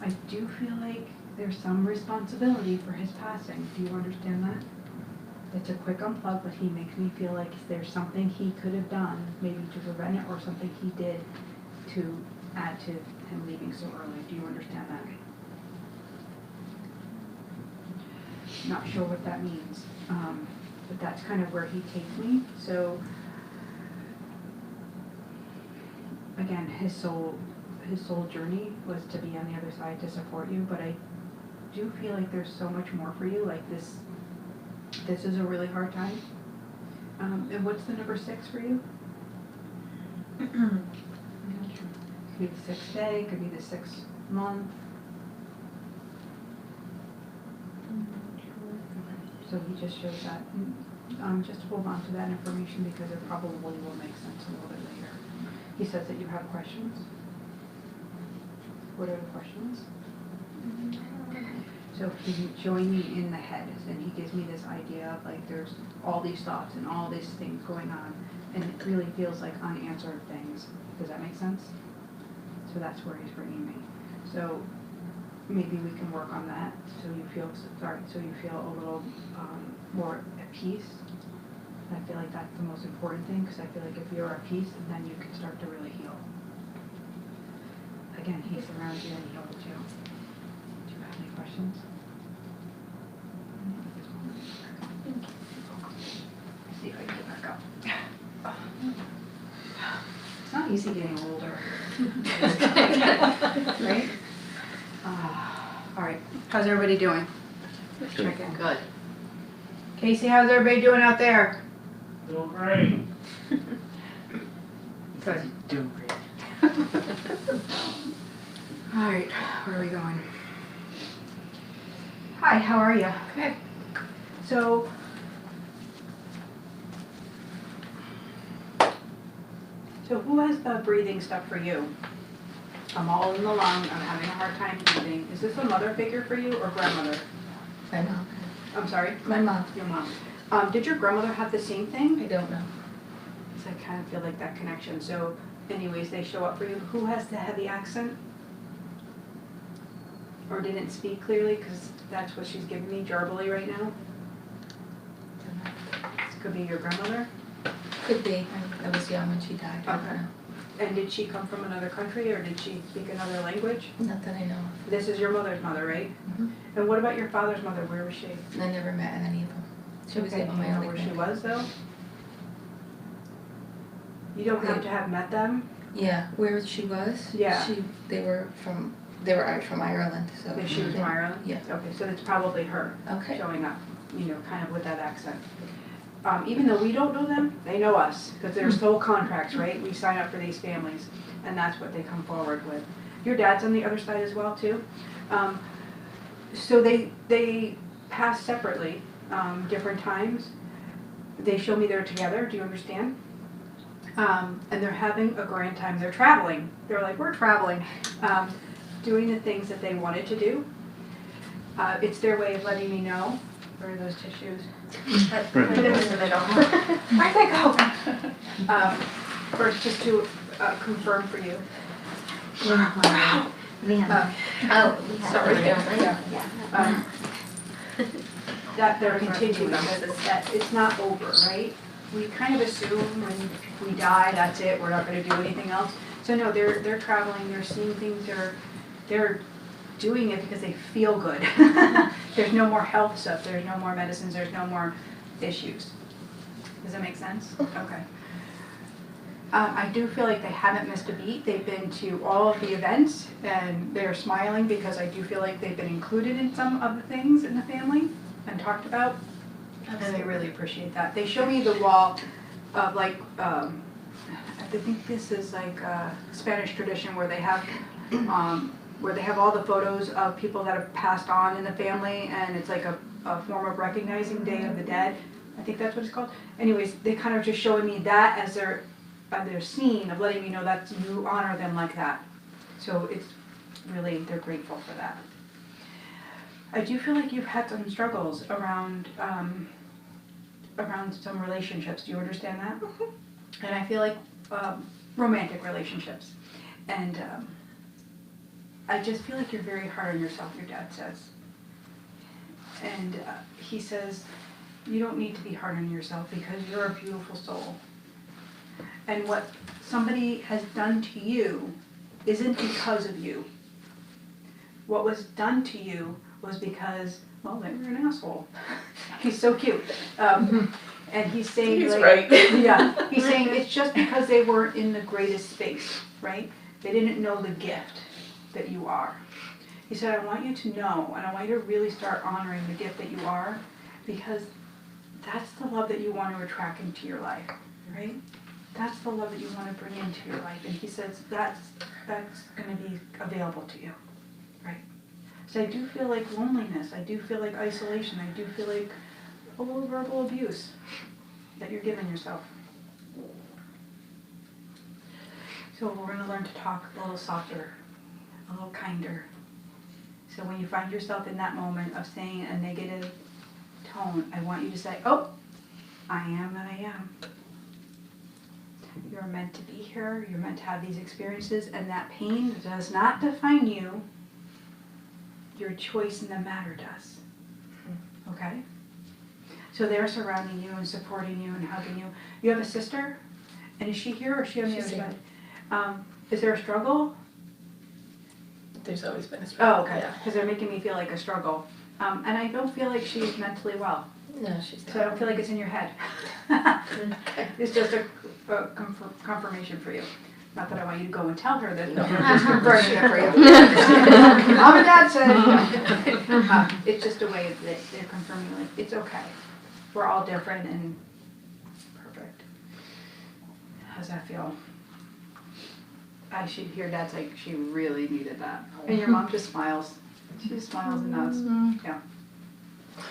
Speaker 1: I do feel like there's some responsibility for his passing. Do you understand that? It's a quick unplug, but he makes me feel like there's something he could have done, maybe to prevent it, or something he did to add to him leaving so early. Do you understand that? Not sure what that means, but that's kind of where he takes me. So, again, his soul journey was to be on the other side to support you, but I do feel like there's so much more for you. Like this is a really hard time. And what's the number 6 for you? Could be the 6th day, could be the 6th month. So he just shows that. Just hold on to that information because it probably will make sense a little bit later. He says that you have questions. What are the questions? So he's showing me in the head, and he gives me this idea of like there's all these thoughts and all these things going on, and it really feels like unanswered things. Does that make sense? So that's where he's bringing me. So maybe we can work on that so you feel a little more at peace. I feel like that's the most important thing because I feel like if you're at peace, then you can start to really heal. Again, he surrounds you and he holds you. Do you have any questions? Let's see if I can get back up. It's not easy getting older. Right? All right. How's everybody doing? Check in.
Speaker 8: Good.
Speaker 1: Casey, how's everybody doing out there?
Speaker 10: Doing great.
Speaker 1: Good.
Speaker 8: Doing great.
Speaker 1: All right, where are we going? Hi, how are you? Good. So, who has the breathing stuff for you? I'm all in the lung, I'm having a hard time breathing. Is this a mother figure for you or grandmother?
Speaker 6: My mom.
Speaker 1: I'm sorry?
Speaker 6: My mom.
Speaker 1: Your mom. Did your grandmother have the same thing?
Speaker 6: I don't know.
Speaker 1: So I kind of feel like that connection. So anyways, they show up for you. Who has the heavy accent? Or didn't speak clearly, because that's what she's giving me, jarbly right now? This could be your grandmother?
Speaker 6: Could be. I was young when she died. I don't
Speaker 1: Okay.
Speaker 6: know.
Speaker 1: And did she come from another country, or did she speak another language?
Speaker 6: Not that I know of.
Speaker 1: This is your mother's mother, right?
Speaker 6: Mhm.
Speaker 1: And what about your father's mother? Where was she?
Speaker 6: I never met any of them. She was
Speaker 1: Okay,
Speaker 6: the
Speaker 1: do you
Speaker 6: only
Speaker 1: know
Speaker 6: other
Speaker 1: where she
Speaker 6: grandmother.
Speaker 1: was, though? You don't have to have met them?
Speaker 6: Yeah, where she was.
Speaker 1: Yeah.
Speaker 6: They were from Ireland. So.
Speaker 1: She was from Ireland?
Speaker 6: Yeah.
Speaker 1: Okay, so it's probably her
Speaker 6: Okay.
Speaker 1: showing up, kind of with that accent. Even though we don't know them, they know us, because they're soul contracts, right? We sign up for these families, and that's what they come forward with. Your dad's on the other side as well, too? So they pass separately, different times. They show me they're together, do you understand? And they're having a grand time. They're traveling. They're like, we're traveling, doing the things that they wanted to do. It's their way of letting me know. Where are those tissues? Where'd they go? First, just to confirm for you.
Speaker 3: Wow. Man.
Speaker 2: Oh,
Speaker 8: Sorry.
Speaker 1: um, that they're continuing, that it's not over, right? We kind of assume when we die, that's it, we're not gonna do anything else. So no, they're traveling, they're seeing things, they're doing it because they feel good. There's no more health stuff, there's no more medicines, there's no more issues. Does that make sense? Okay. I do feel like they haven't missed a beat. They've been to all of the events and they're smiling because I do feel like they've been included in some of the things in the family and talked about. And I really appreciate that. They show me the wall of like, I think this is like a Spanish tradition where they have all the photos of people that have passed on in the family, and it's like a form of recognizing Day of the Dead. I think that's what it's called. Anyways, they kind of just showing me that as their scene of letting me know that you honor them like that. So it's really, they're grateful for that. I do feel like you've had some struggles around some relationships. Do you understand that? And I feel like romantic relationships. And I just feel like you're very hard on yourself, your dad says. And he says, you don't need to be hard on yourself because you're a beautiful soul. And what somebody has done to you isn't because of you. What was done to you was because, well, they were an asshole. He's so cute. And he's saying,
Speaker 8: He's
Speaker 1: like,
Speaker 8: right.
Speaker 1: yeah, he's saying it's just because they weren't in the greatest space, right? They didn't know the gift that you are. He said, I want you to know, and I want you to really start honoring the gift that you are, because that's the love that you want to attract into your life, right? That's the love that you want to bring into your life. And he says that's going to be available to you, right? So I do feel like loneliness. I do feel like isolation. I do feel like a little verbal abuse that you're giving yourself. So we're going to learn to talk a little softer, a little kinder. So when you find yourself in that moment of saying a negative tone, I want you to say, oh, I am that I am. You're meant to be here. You're meant to have these experiences, and that pain does not define you. Your choice in the matter does. Okay? So they're surrounding you and supporting you and hugging you. You have a sister? And is she here or is she on the other side? Is there a struggle?
Speaker 8: There's always been a struggle.
Speaker 1: Oh, okay. Because they're making me feel like a struggle. And I don't feel like she's mentally well.
Speaker 8: No, she's not.
Speaker 1: So I don't feel like it's in your head. It's just a confirmation for you. Not that I want you to go and tell her that. No. I'm just confirming it for you. Mom and Dad said. It's just a way that they're confirming, like, it's okay. We're all different and perfect. How's that feel? I should hear Dad's like, she really needed that. And your mom just smiles. She just smiles and nods. Yeah.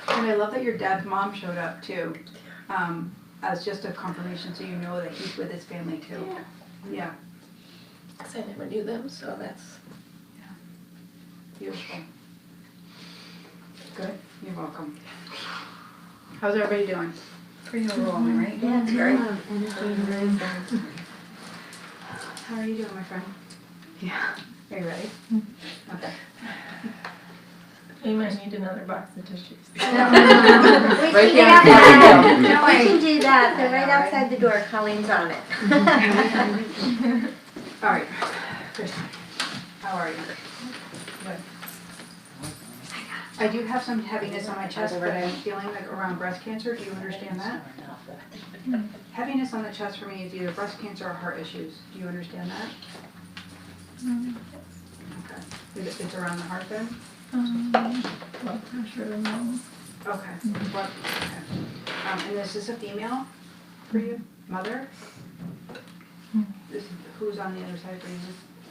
Speaker 1: And I love that your dad's mom showed up too, as just a confirmation, so you know that he's with his family too. Yeah.
Speaker 8: Because I never knew them, so that's...
Speaker 1: Beautiful. Good. You're welcome. How's everybody doing? Pretty overwhelming, right?
Speaker 2: Yeah, it's great.
Speaker 1: How are you doing, my friend? Yeah. Are you ready? Okay.
Speaker 8: You might need another box of tissues.
Speaker 2: We can do that. They're right outside the door. Colleen's on it.
Speaker 1: All right. Kristen, how are you? Good. I do have some heaviness on my chest, but I'm feeling like around breast cancer. Do you understand that? Heaviness on the chest for me is either breast cancer or heart issues. Do you understand that? Okay. It's around the heart then?
Speaker 8: Blood pressure, no.
Speaker 1: Okay. What? Okay. And is this a female for you? Mother? Who's on the other side for you?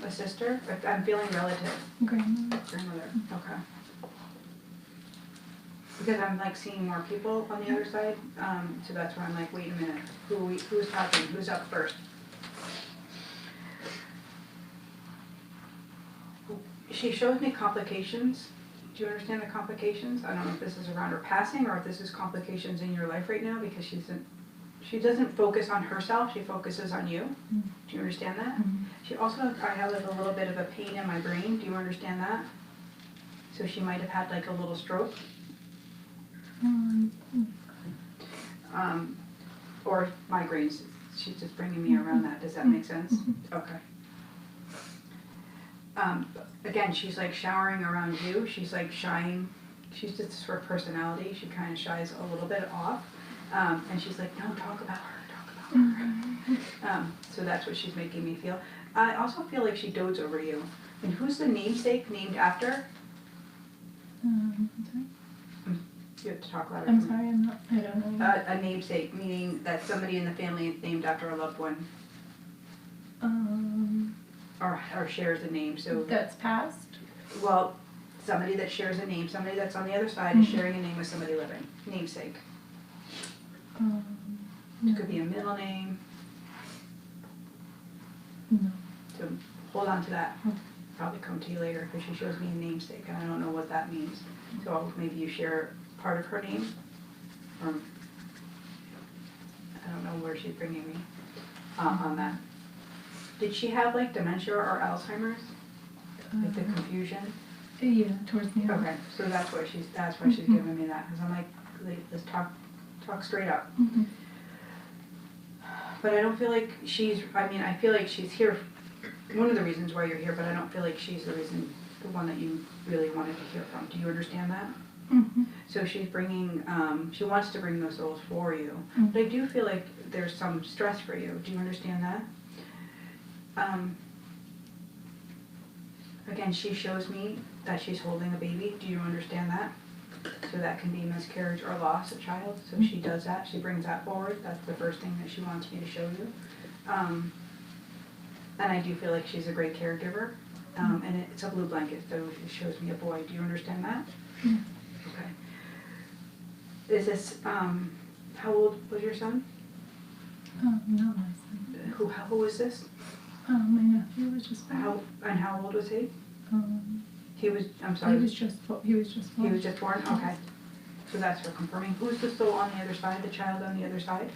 Speaker 1: A sister? I'm feeling relative.
Speaker 5: Grandmother.
Speaker 1: Grandmother. Okay. Because I'm like seeing more people on the other side, so that's why I'm like, wait a minute, who's talking? Who's up first? She shows me complications. Do you understand the complications? I don't know if this is around her passing or if this is complications in your life right now, because She doesn't focus on herself, she focuses on you. Do you understand that? She also, I have like a little bit of a pain in my brain, do you understand that? So she might have had like a little stroke. Or migraines, she's just bringing me around that, does that make sense? Okay. Again, she's like showering around you, she's like shying, she's just her personality, she kind of shies a little bit off. And she's like, no, talk about her. So that's what she's making me feel. I also feel like she dotes over you. And who's the namesake named after? You have to talk louder.
Speaker 10: I'm sorry, I don't know.
Speaker 1: A namesake, meaning that somebody in the family is named after a loved one. Or shares a name, so.
Speaker 10: That's passed?
Speaker 1: Well, somebody that shares a name, somebody that's on the other side is sharing a name with somebody living. Namesake. It could be a middle name.
Speaker 10: No.
Speaker 1: So hold on to that. Probably come to you later because she shows me a namesake and I don't know what that means. So maybe you share part of her name. Or I don't know where she's bringing me on that. Did she have like dementia or Alzheimer's? Like the confusion?
Speaker 10: Yeah, towards the end.
Speaker 1: Okay, so that's why she's giving me that because I'm like, let's talk straight up. But I don't feel like I feel like she's here, one of the reasons why you're here, but I don't feel like she's the one that you really wanted to hear from. Do you understand that? So she's bringing, she wants to bring those souls for you. But I do feel like there's some stress for you. Do you understand that? Again, she shows me that she's holding a baby. Do you understand that? So that can be miscarriage or loss of child. So she does that. She brings that forward. That's the first thing that she wants me to show you. And I do feel like she's a great caregiver. And it's a blue blanket, so it shows me a boy. Do you understand that? Okay. Is this, how old was your son?
Speaker 10: No, my son.
Speaker 1: Who was this?
Speaker 10: My nephew was just born.
Speaker 1: How old was he?
Speaker 10: He was just born.
Speaker 1: He was just born? Okay. So that's for confirming. Who's the soul on the other side, the child on the other side?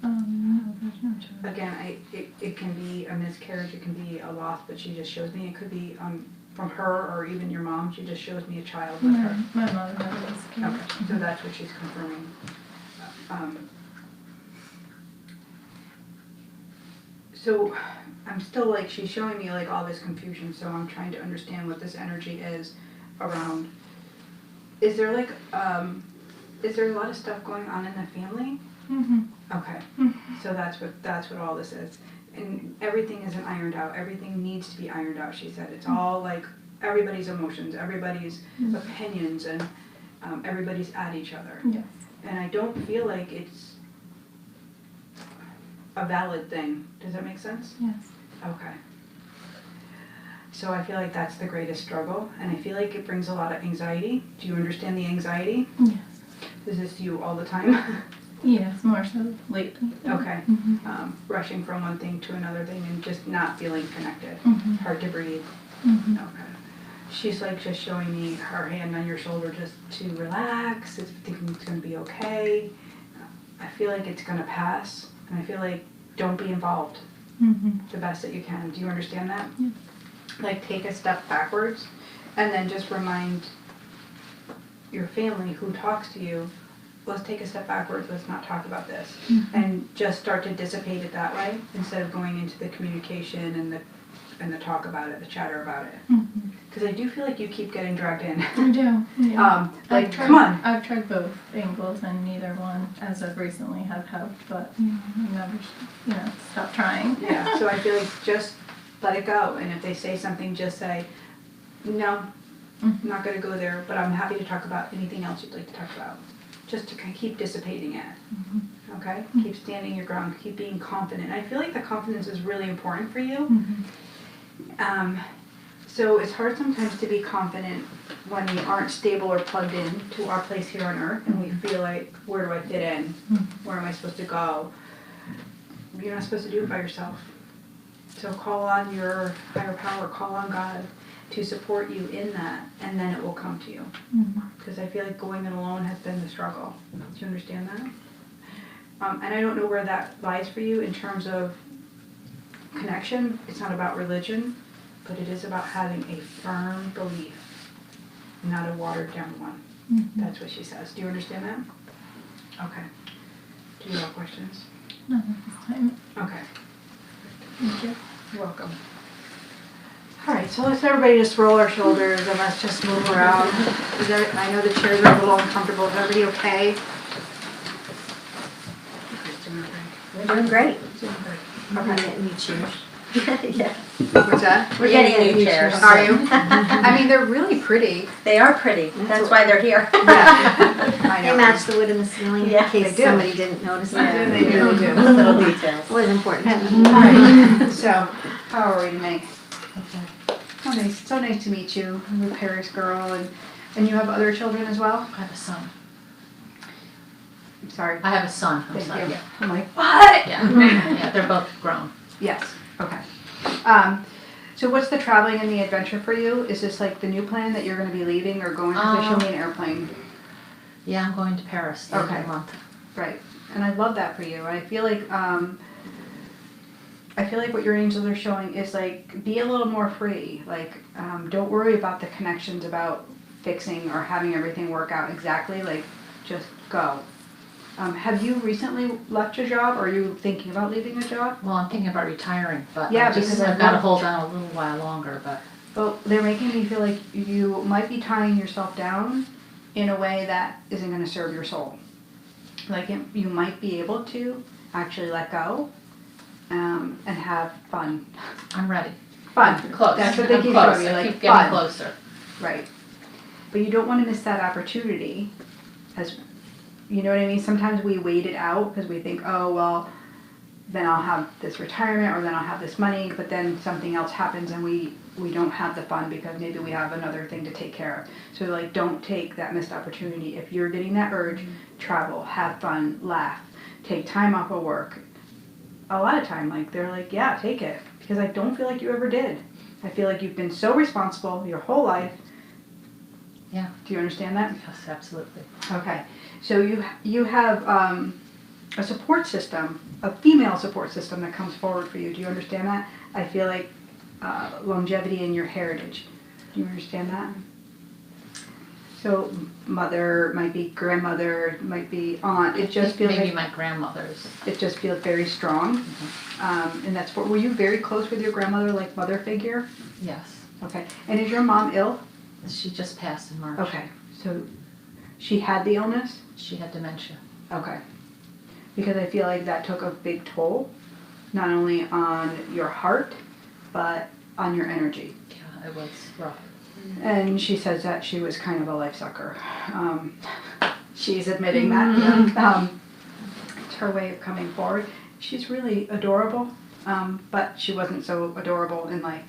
Speaker 10: No, there's no child.
Speaker 1: Again, it can be a miscarriage, it can be a loss, but she just shows me, it could be from her or even your mom, she just shows me a child with her.
Speaker 10: My mother had a miscarriage.
Speaker 1: Okay, so that's what she's confirming. So I'm still like, she's showing me like all this confusion, so I'm trying to understand what this energy is around. Is there like, is there a lot of stuff going on in the family? Okay, so that's what all this is. And everything isn't ironed out, everything needs to be ironed out, she said. It's all like everybody's emotions, everybody's opinions, and everybody's at each other.
Speaker 10: Yes.
Speaker 1: And I don't feel like it's a valid thing. Does that make sense?
Speaker 10: Yes.
Speaker 1: Okay. So I feel like that's the greatest struggle, and I feel like it brings a lot of anxiety. Do you understand the anxiety?
Speaker 10: Yes.
Speaker 1: Is this you all the time?
Speaker 10: Yes, more so lately.
Speaker 1: Okay. Rushing from one thing to another thing and just not feeling connected. Hard to breathe. Okay. She's like just showing me her hand on your shoulder just to relax, it's thinking it's going to be okay. I feel like it's going to pass, and I feel like don't be involved the best that you can. Do you understand that?
Speaker 10: Yeah.
Speaker 1: Like take a step backwards and then just remind your family who talks to you, let's take a step backwards, let's not talk about this. And just start to dissipate it that way instead of going into the communication and the talk about it, the chatter about it. Because I do feel like you keep getting dragged in.
Speaker 10: I do. Yeah.
Speaker 1: Come on.
Speaker 10: I've tried both angles, and neither one, as of recently, have helped. But I never, stop trying.
Speaker 1: Yeah. So I feel like just let it go, and if they say something, just say, no, I'm not going to go there, but I'm happy to talk about anything else you'd like to talk about. Just to kind of keep dissipating it. Okay? Keep standing your ground. Keep being confident. I feel like the confidence is really important for you. So it's hard sometimes to be confident when we aren't stable or plugged in to our place here on earth, and we feel like, where do I fit in? Where am I supposed to go? You're not supposed to do it by yourself. So call on your higher power, call on God to support you in that, and then it will come to you. Because I feel like going it alone has been the struggle. Do you understand that? And I don't know where that lies for you in terms of connection. It's not about religion, but it is about having a firm belief, not a watered down one. That's what she says. Do you understand that? Okay. Do you have questions?
Speaker 10: No, at this time.
Speaker 1: Okay.
Speaker 10: Thank you.
Speaker 1: You're welcome. All right, so let's everybody just roll our shoulders and let's just move around. I know the chairs are a little uncomfortable. Is everybody okay?
Speaker 2: We're doing great.
Speaker 1: Okay.
Speaker 3: New chairs.
Speaker 2: Yeah.
Speaker 1: What's that?
Speaker 2: We're getting new chairs.
Speaker 1: Are you? I mean, they're really pretty.
Speaker 2: They are pretty. That's why they're here.
Speaker 1: I
Speaker 3: They
Speaker 1: know.
Speaker 3: match the wood in the ceiling
Speaker 2: Yeah,
Speaker 3: in case
Speaker 1: they do.
Speaker 3: somebody didn't notice
Speaker 1: Yeah,
Speaker 3: that.
Speaker 1: they do, they do.
Speaker 2: Little details.
Speaker 3: It was important.
Speaker 1: All right, so how are we tonight? Oh, nice. So nice to meet you. I'm a Paris girl, and you have other children as well?
Speaker 6: I have a son.
Speaker 1: I'm sorry.
Speaker 6: I have a son. I'm
Speaker 1: Thank
Speaker 6: sorry.
Speaker 1: you.
Speaker 6: Yeah.
Speaker 1: I'm like, what?
Speaker 6: Yeah, they're both grown.
Speaker 1: Yes, okay. So what's the traveling and the adventure for you? Is this like the new plan that you're gonna be leaving or going, because they show me an airplane?
Speaker 6: Yeah, I'm going to Paris the end of
Speaker 1: Okay.
Speaker 6: the month.
Speaker 1: Right, and I love that for you. I feel like what your angels are showing is like, be a little more free. Like, don't worry about the connections about fixing or having everything work out exactly. Like, just go. Have you recently left your job, or are you thinking about leaving a job?
Speaker 6: Well, I'm thinking about retiring, but
Speaker 1: Yeah,
Speaker 6: because
Speaker 1: because
Speaker 6: I've got to hold on a little while longer, but
Speaker 1: Well, they're making me feel like you might be tying yourself down in a way that isn't going to serve your soul. Like, you might be able to actually let go and have fun.
Speaker 6: I'm ready.
Speaker 1: Fun.
Speaker 6: I'm close.
Speaker 1: That's what they
Speaker 6: I'm
Speaker 1: keep
Speaker 6: close.
Speaker 1: showing me,
Speaker 6: I
Speaker 1: like
Speaker 6: keep getting
Speaker 1: fun.
Speaker 6: closer.
Speaker 1: Right. But you don't want to miss that opportunity. As you know what I mean? Sometimes we wait it out because we think, oh, well, then I'll have this retirement or then I'll have this money, but then something else happens and we don't have the fun because maybe we have another thing to take care of. So like, don't take that missed opportunity. If you're getting that urge, travel, have fun, laugh, take time off of work. A lot of time, like, they're like, yeah, take it. Because I don't feel like you ever did. I feel like you've been so responsible your whole life.
Speaker 6: Yeah.
Speaker 1: Do you understand that?
Speaker 6: Yes, absolutely.
Speaker 1: Okay. So you have a support system, a female support system that comes forward for you. Do you understand that? I feel like longevity in your heritage. Do you understand that? So mother, might be grandmother, might be aunt. It just feels
Speaker 6: Maybe
Speaker 1: like
Speaker 6: my grandmother's.
Speaker 1: it just feels very strong. And that's what, were you very close with your grandmother, like mother figure?
Speaker 6: Yes.
Speaker 1: Okay. And is your mom ill?
Speaker 6: She just passed in March.
Speaker 1: Okay. So she had the illness?
Speaker 6: She had dementia.
Speaker 1: Okay. Because I feel like that took a big toll, not only on your heart, but on your energy.
Speaker 6: Yeah, it was rough.
Speaker 1: And she says that she was kind of a life sucker. She's admitting that. It's her way of coming forward. She's really adorable, but she wasn't so adorable in life.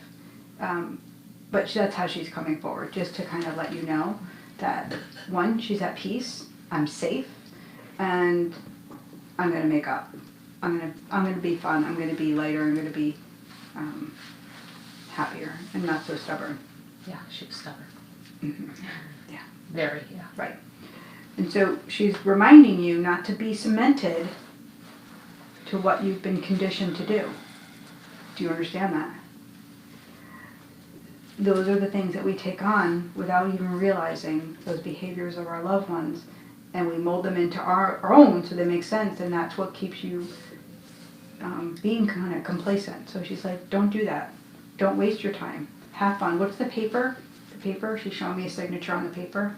Speaker 1: But that's how she's coming forward, just to kind of let you know that, one, she's at peace, I'm safe, and I'm gonna make up. I'm gonna be fun, I'm gonna be lighter, I'm gonna be happier and not so stubborn.
Speaker 6: Yeah, she was stubborn.
Speaker 1: Mm-hmm. Yeah.
Speaker 6: Very, yeah.
Speaker 1: Right. And so she's reminding you not to be cemented to what you've been conditioned to do. Do you understand that? Those are the things that we take on without even realizing, those behaviors of our loved ones, and we mold them into our own so they make sense, and that's what keeps you being kind of complacent. So she's like, don't do that. Don't waste your time. Have fun. What's the paper? The paper? She's showing me a signature on the paper.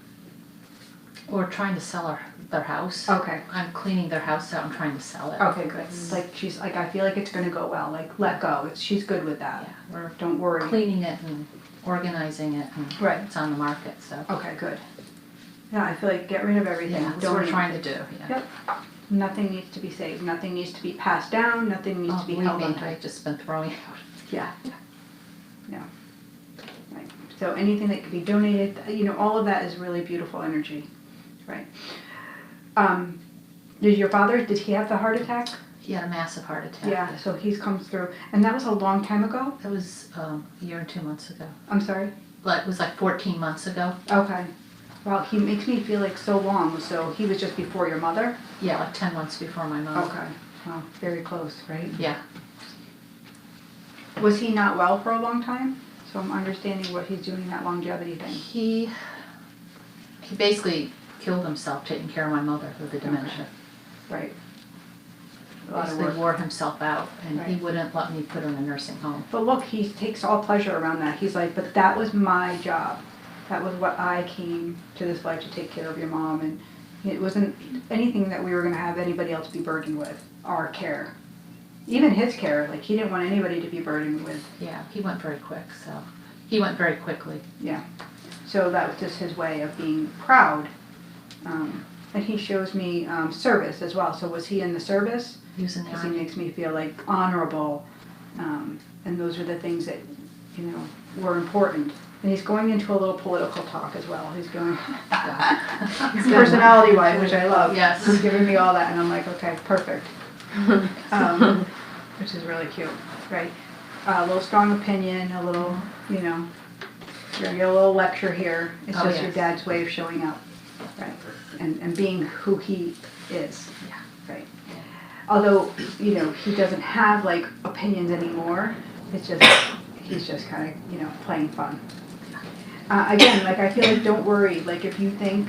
Speaker 6: We're trying to sell their house.
Speaker 1: Okay.
Speaker 6: I'm cleaning their house out and trying to sell it.
Speaker 1: Okay, good. Like, she's like, I feel like it's gonna go well. Like, let go. She's good with that.
Speaker 6: Yeah, we're
Speaker 1: Don't worry.
Speaker 6: cleaning it and organizing it, and
Speaker 1: Right.
Speaker 6: it's on the market, so.
Speaker 1: Okay, good. Yeah, I feel like get rid of everything.
Speaker 6: Yeah, that's what we're
Speaker 1: Donate.
Speaker 6: trying to do, yeah.
Speaker 1: Yep. Nothing needs to be saved. Nothing needs to be passed down. Nothing needs
Speaker 6: Oh,
Speaker 1: to be
Speaker 6: believe
Speaker 1: held
Speaker 6: me,
Speaker 1: on to.
Speaker 6: I've just been throwing out.
Speaker 1: Yeah. Yeah. Right. So anything that could be donated, all of that is really beautiful energy. Right. Did your father, did he have the heart attack?
Speaker 6: He had a massive heart attack.
Speaker 1: Yeah, so he's come through. And that was a long time ago?
Speaker 6: It was a year and 2 months ago.
Speaker 1: I'm sorry?
Speaker 6: But it was like 14 months ago.
Speaker 1: Okay. Well, he makes me feel like so long, so he was just before your mother?
Speaker 6: Yeah, like 10 months before my mom.
Speaker 1: Okay, well, very close, right?
Speaker 6: Yeah.
Speaker 1: Was he not well for a long time? So I'm understanding what he's doing, that longevity thing.
Speaker 6: He basically killed himself taking care of my mother with the dementia.
Speaker 1: Right. A lot of
Speaker 6: Basically
Speaker 1: work.
Speaker 6: wore himself out, and he
Speaker 1: Right.
Speaker 6: wouldn't let me put her in a nursing home.
Speaker 1: But look, he takes all pleasure around that. He's like, but that was my job. That was what I came to this life to take care of your mom, and it wasn't anything that we were gonna have anybody else be burdened with, our care. Even his care, like he didn't want anybody to be burdened with.
Speaker 6: Yeah, he went very quick, so he went very quickly.
Speaker 1: So that was just his way of being proud. And he shows me service as well. So was he in the service?
Speaker 6: He was in the
Speaker 1: Because he
Speaker 6: army.
Speaker 1: makes me feel like honorable. And those are the things that, you know, were important. And he's going into a little political talk as well. He's going, personality-wise, which I love.
Speaker 6: Yes.
Speaker 1: He's giving me all that, and I'm like, okay, perfect. Which is really cute, right? A little strong opinion, a little, you know, you're gonna get a little lecture here. It's
Speaker 6: Oh,
Speaker 1: just your
Speaker 6: yes.
Speaker 1: dad's way of showing up, right? And being who he is,
Speaker 6: Yeah.
Speaker 1: right? Although, you know, he doesn't have like opinions anymore. It's just, he's just kind of, you know, playing fun. Again, like I feel like don't worry, like if you think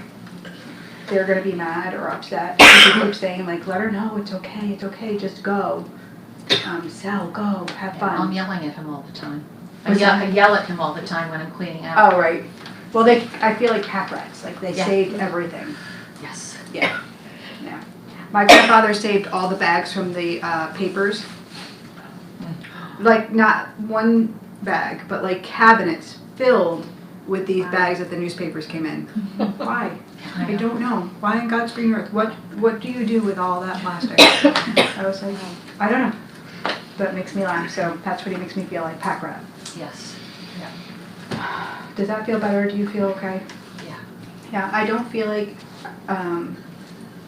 Speaker 1: they're gonna be mad or upset, if you keep saying like, let her know it's okay, just go. Sal, go, have
Speaker 6: Yeah, I'm
Speaker 1: fun.
Speaker 6: yelling at him all the time.
Speaker 1: What's
Speaker 6: I yell at him all the time when I'm cleaning out.
Speaker 1: Oh, right. Well, I feel like pack rats, like they
Speaker 6: Yeah.
Speaker 1: saved everything.
Speaker 6: Yes.
Speaker 1: Yeah. My grandfather saved all the bags from the papers. Like not one bag, but like cabinets filled with these bags that the newspapers came in. Why? I don't know. Why in God's green earth? What do you do with all that plastic? I was like, I don't know. But it makes me laugh, so that's what he makes me feel like, pack rat.
Speaker 6: Yes.
Speaker 1: Does that feel better? Do you feel okay?
Speaker 6: Yeah.
Speaker 1: Yeah, I don't feel like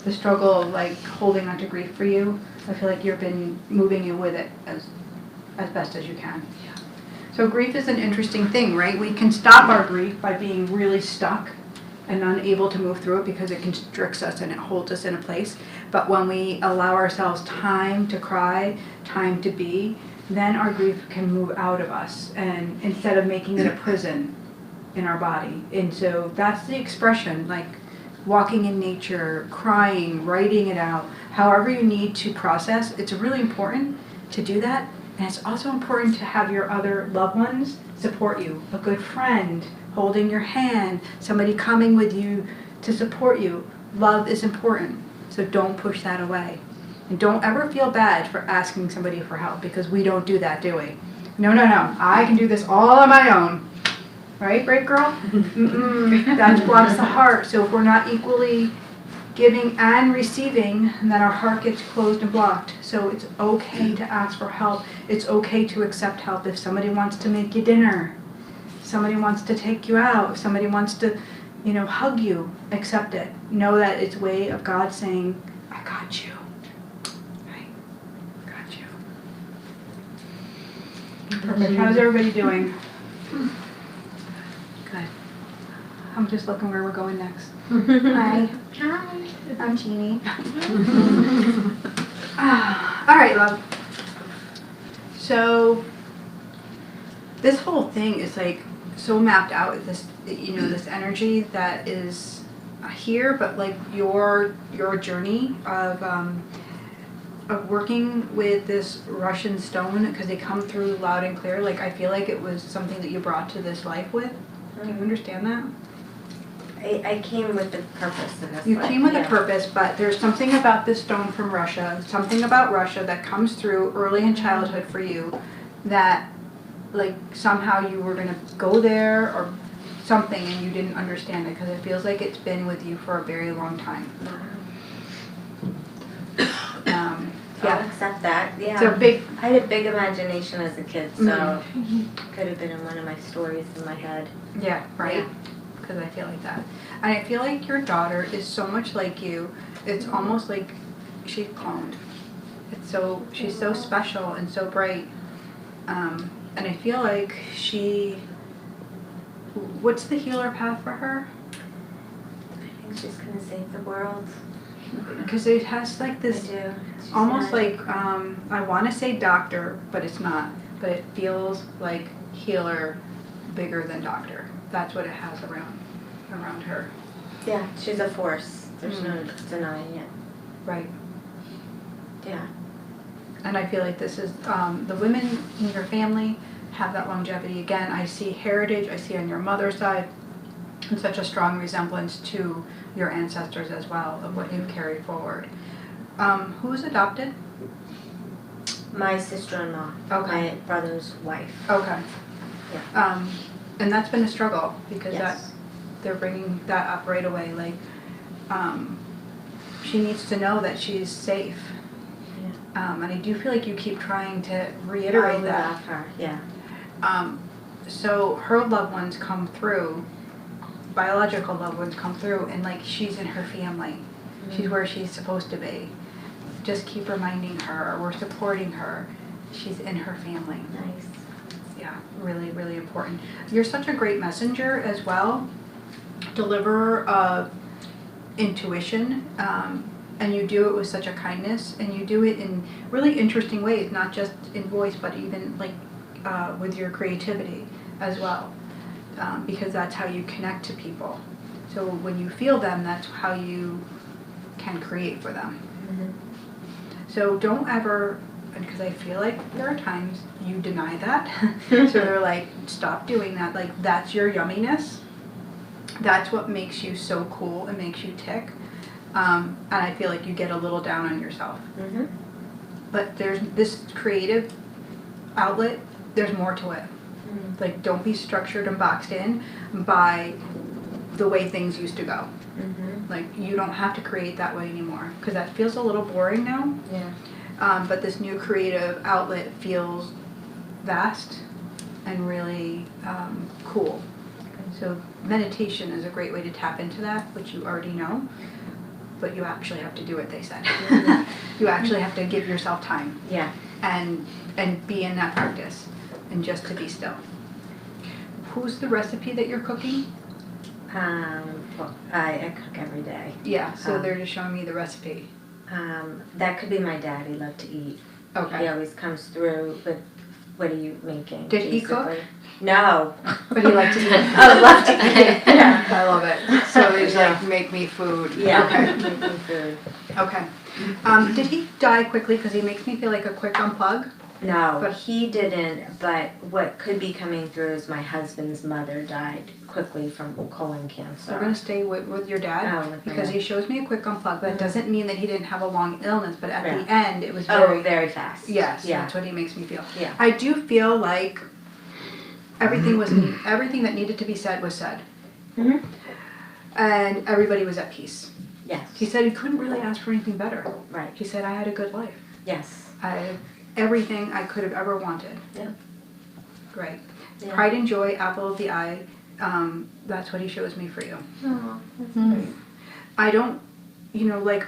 Speaker 1: the struggle of like holding on to grief for you. I feel like you've been moving you with it as best as you can.
Speaker 6: Yeah.
Speaker 1: So grief is an interesting thing, right? We can stop our grief by being really stuck and unable to move through it because it constricts us and it holds us in a place. But when we allow ourselves time to cry, time to be, then our grief can move out of us, and instead of making it a prison in our body. And so that's the expression, like walking in nature, crying, writing it out, however you need to process. It's really important to do that. And it's also important to have your other loved ones support you. A good friend holding your hand, somebody coming with you to support you. Love is important, so don't push that away. And don't ever feel bad for asking somebody for help, because we don't do that, do we? No, I can do this all on my own. Right, brave girl? That blocks the heart. So if we're not equally giving and receiving, and then our heart gets closed and blocked. So it's okay to ask for help. It's okay to accept help. If somebody wants to make you dinner, if somebody wants to take you out, if somebody wants to, you know, hug you, accept it. Know that it's a way of God saying, I got you. Right? Got you. Perfect. How's everybody doing? Good. I'm just looking where we're going next. Hi.
Speaker 2: Hi, I'm Jeannie.
Speaker 1: All right, love. So this whole thing is like so mapped out. This, you know, this energy that is here, but like your journey of working with this Russian stone, because they come through loud and clear. Like I feel like it was something that you brought to this life with. Do you understand that?
Speaker 2: I came with the purpose of this.
Speaker 1: You
Speaker 2: life,
Speaker 1: came with
Speaker 2: yeah.
Speaker 1: a purpose, but there's something about this stone from Russia, something about Russia that comes through early in childhood for you that like somehow you were going to go there or something and you didn't understand it, because it feels like it's been with you for a very long time.
Speaker 2: I'll accept that, yeah.
Speaker 1: So big.
Speaker 2: I had a big imagination as a kid, so could have been in one of my stories in my head.
Speaker 1: Yeah, right? Because I feel like that. And I feel like your daughter is so much like you. It's almost like she's cloned. She's so special and so bright. And I feel like what's the healer path for her?
Speaker 2: she's gonna save the world.
Speaker 1: Because it has like
Speaker 2: I
Speaker 1: this,
Speaker 2: do. She's
Speaker 1: almost
Speaker 2: magic.
Speaker 1: like, I want to say doctor, but it's not. But it feels like healer bigger than doctor. That's what it has around her.
Speaker 2: Yeah, she's a force. There's no denying it.
Speaker 1: Right.
Speaker 2: Yeah.
Speaker 1: And I feel like this is, the women in your family have that longevity. Again, I see heritage, I see on your mother's side, and such a strong resemblance to your ancestors as well, of what you've carried forward. Who's adopted?
Speaker 2: My sister-in-law,
Speaker 1: Okay.
Speaker 2: my brother's wife.
Speaker 1: Okay.
Speaker 2: Yeah.
Speaker 1: And that's been a struggle, because
Speaker 2: Yes.
Speaker 1: they're bringing that up right away, like, she needs to know that she's safe. And I do feel like you keep trying to reiterate
Speaker 2: I
Speaker 1: that.
Speaker 2: love her, yeah.
Speaker 1: So her loved ones come through, biological loved ones come through, and like she's in her family. She's where she's supposed to be. Just keep reminding her, we're supporting her. She's in her family.
Speaker 2: Nice.
Speaker 1: Yeah, really, really important. You're such a great messenger as well, deliverer of intuition, and you do it with such a kindness, and you do it in really interesting ways, not just in voice, but even like with your creativity as well, because that's how you connect to people. So when you feel them, that's how you can create for them. So don't ever, because I feel like there are times you deny that. So they're like, stop doing that. Like, that's your yumminess. That's what makes you so cool and makes you tick. And I feel like you get a little down on yourself. But there's this creative outlet, there's more to it. Like, don't be structured and boxed in by the way things used to go. Like, you don't have to create that way anymore, because that feels a little boring now.
Speaker 2: Yeah.
Speaker 1: But this new creative outlet feels vast and really cool. So meditation is a great way to tap into that, which you already know, but you actually have to do it, they said. You actually have to give yourself time.
Speaker 2: Yeah.
Speaker 1: And be in that practice, and just to be still. Who's the recipe that you're cooking?
Speaker 2: Well, I cook every day.
Speaker 1: Yeah, so they're just showing me the recipe.
Speaker 2: That could be my dad. He loved to eat. He
Speaker 1: Okay.
Speaker 2: always comes through with, what are you making?
Speaker 1: Did he cook?
Speaker 2: basically. No.
Speaker 1: But he liked to eat.
Speaker 2: I would love to eat. Yeah.
Speaker 1: I love it. So he's like, make me food.
Speaker 2: Yeah.
Speaker 1: Okay.
Speaker 2: Making food.
Speaker 1: Okay. Did he die quickly? Because he makes me feel like a quick unplug.
Speaker 2: No,
Speaker 1: But-
Speaker 2: he didn't, but what could be coming through is my husband's mother died quickly from colon cancer.
Speaker 1: So we're going to stay with your dad.
Speaker 2: Oh, with my
Speaker 1: Because
Speaker 2: dad.
Speaker 1: he shows me a quick unplug. That doesn't mean that he didn't have a long illness. But at
Speaker 2: Yeah.
Speaker 1: the end, it was very...
Speaker 2: Oh, very fast.
Speaker 1: Yes,
Speaker 2: Yeah.
Speaker 1: that's what he makes me feel.
Speaker 2: Yeah.
Speaker 1: I do feel like everything that needed to be said was said.
Speaker 2: Mhm.
Speaker 1: And everybody was at peace.
Speaker 2: Yes.
Speaker 1: He said he couldn't really ask for anything better.
Speaker 2: Right.
Speaker 1: He said, I had a good life.
Speaker 2: Yes.
Speaker 1: I had everything I could have ever wanted.
Speaker 2: Yeah.
Speaker 1: Great.
Speaker 2: Yeah.
Speaker 1: Pride and joy, apple of the eye. That's what he shows me for you.
Speaker 2: Oh, that's
Speaker 1: Great. I don't, like,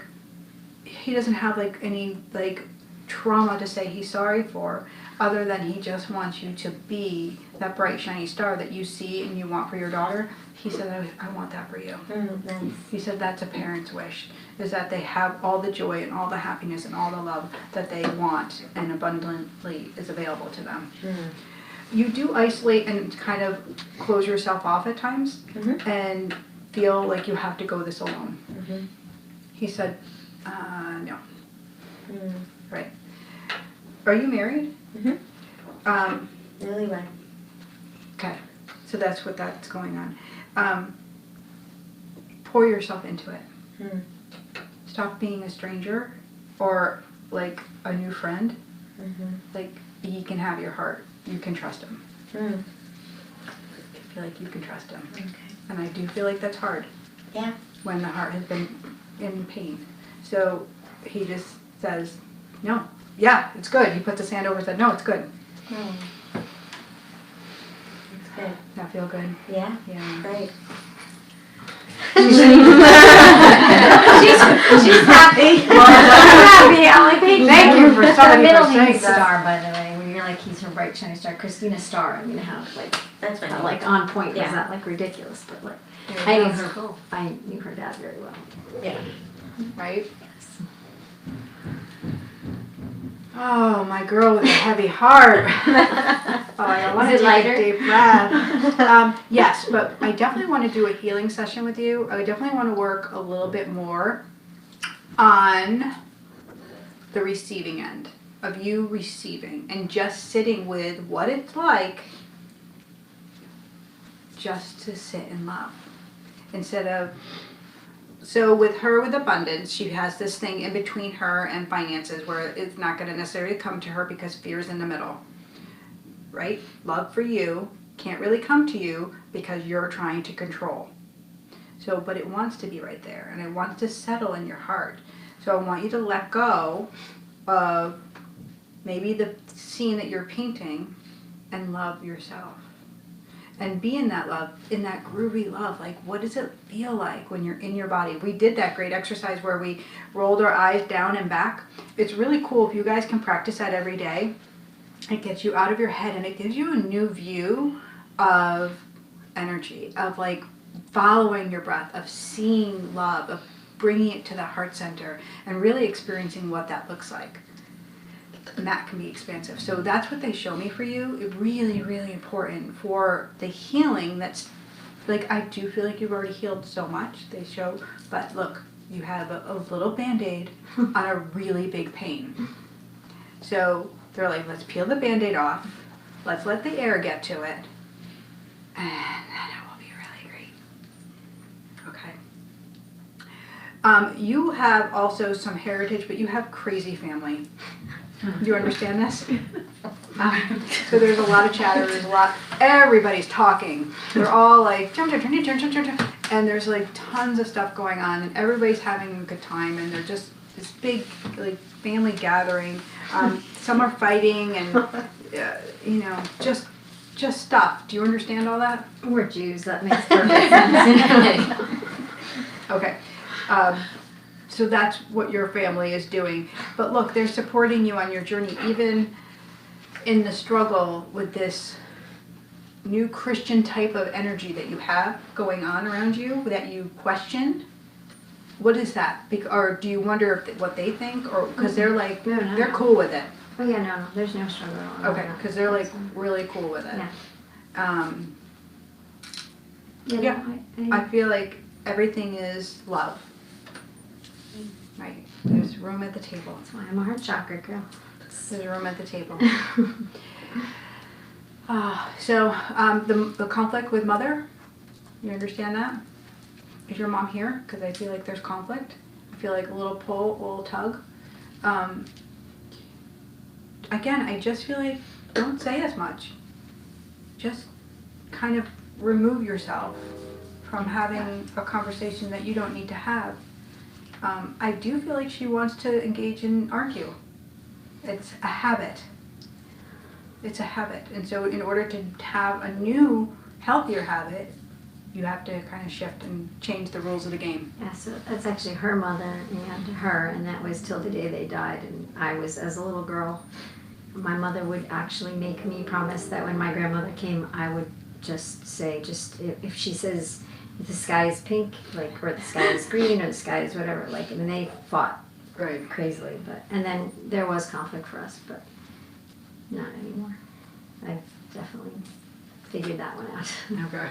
Speaker 1: he doesn't have, like, any, like, trauma to say he's sorry for, other than he just wants you to be that bright, shiny star that you see and you want for your daughter. He said, I want that for you.
Speaker 2: nice.
Speaker 1: He said that's a parent's wish, is that they have all the joy and all the happiness and all the love that they want and abundantly is available to them. You do isolate and kind of close yourself off at times and feel like you have to go this alone. He said, no. Right. Are you married?
Speaker 2: Really well.
Speaker 1: Okay. So that's that's going on. Pour yourself into it. Stop being a stranger or like a new friend. Like, he can have your heart. You can trust him. I feel like you can trust him.
Speaker 2: Okay.
Speaker 1: And I do feel like that's hard.
Speaker 2: Yeah.
Speaker 1: When the heart has been in pain. So he just says, no. Yeah, it's good. He puts his hand over and said, no, it's good.
Speaker 2: That's good.
Speaker 1: That feel good?
Speaker 2: Yeah.
Speaker 1: Yeah.
Speaker 2: Great.
Speaker 3: She's happy.
Speaker 1: happy.
Speaker 3: I'm like,
Speaker 1: Thank you for somebody
Speaker 3: Her middle
Speaker 1: for saying
Speaker 3: name's
Speaker 1: that.
Speaker 3: Star, by the way. When you're like, he's her bright shiny star. Christina Star. I'm gonna have like
Speaker 2: That's fine.
Speaker 3: Not like on point, was
Speaker 2: Yeah.
Speaker 3: that like ridiculous, but like,
Speaker 1: There
Speaker 3: I
Speaker 1: you
Speaker 3: knew
Speaker 1: go.
Speaker 3: her, I knew her dad very well.
Speaker 2: Yeah.
Speaker 1: Right? Oh, my girl with a heavy heart. Oh, I want
Speaker 3: Is
Speaker 1: to
Speaker 3: it
Speaker 1: take a
Speaker 3: lighter?
Speaker 1: deep breath. Yes, but I definitely want to do a healing session with you. I definitely want to work a little bit more on the receiving end of you receiving and just sitting with what it's like just to sit in love instead of. So with her with abundance, she has this thing in between her and finances where it's not going to necessarily come to her because fear's in the middle, right? Love for you can't really come to you because you're trying to control. So, but it wants to be right there and it wants to settle in your heart. So I want you to let go of maybe the scene that you're painting and love yourself. And be in that love, in that groovy love. Like, what does it feel like when you're in your body? We did that great exercise where we rolled our eyes down and back. It's really cool if you guys can practice that every day. It gets you out of your head and it gives you a new view of energy, of like following your breath, of seeing love, of bringing it to the heart center and really experiencing what that looks like. And that can be expansive. So that's what they show me for you. It really, really important for the healing that's, like, I do feel like you've already healed so much, they show, but look, you have a little Band-Aid on a really big pain. So they're like, let's peel the Band-Aid off, let's let the air get to it, and then it will be really great. Okay. You have also some heritage, but you have crazy family. Do you understand this? So there's a lot of chatter, everybody's talking. They're all like, and there's like tons of stuff going on, and everybody's having a good time, and they're just this big like family gathering. Some are fighting, and just stuff. Do you understand all that?
Speaker 3: We're Jews, that makes perfect sense.
Speaker 1: Okay. So that's what your family is doing. But look, they're supporting you on your journey, even in the struggle with this new Christian type of energy that you have going on around you that you question. What is that? Or do you wonder what they think? Or because they're like,
Speaker 3: No.
Speaker 1: they're cool with it.
Speaker 3: Oh yeah, no, there's no struggle at all.
Speaker 1: Okay, because they're like really cool with it.
Speaker 3: Yeah.
Speaker 1: Yeah.
Speaker 3: No,
Speaker 1: I feel like everything is love. Right. There's room at the table.
Speaker 3: that's why I'm a heart chakra girl.
Speaker 1: There's room at the table. The conflict with mother, you understand that? Is your mom here? Because I feel like there's conflict. I feel like a little pull, a little tug. Again, I just feel like don't say as much. Just kind of remove yourself from having a conversation that you don't need to have. I do feel like she wants to engage and argue. It's a habit. It's a habit. And so in order to have a new, healthier habit, you have to kind of shift and change the rules of the game.
Speaker 3: Yeah, so that's actually her mother and her, and that was till the day they died. And I was, as a little girl, my mother would actually make me promise that when my grandmother came, I would just say, if she says, the sky is pink, like, or the sky is green, or the sky is whatever, like, and they fought
Speaker 1: Right.
Speaker 3: crazily, and then there was conflict for us, but not anymore. I've definitely figured that one out.
Speaker 1: Okay.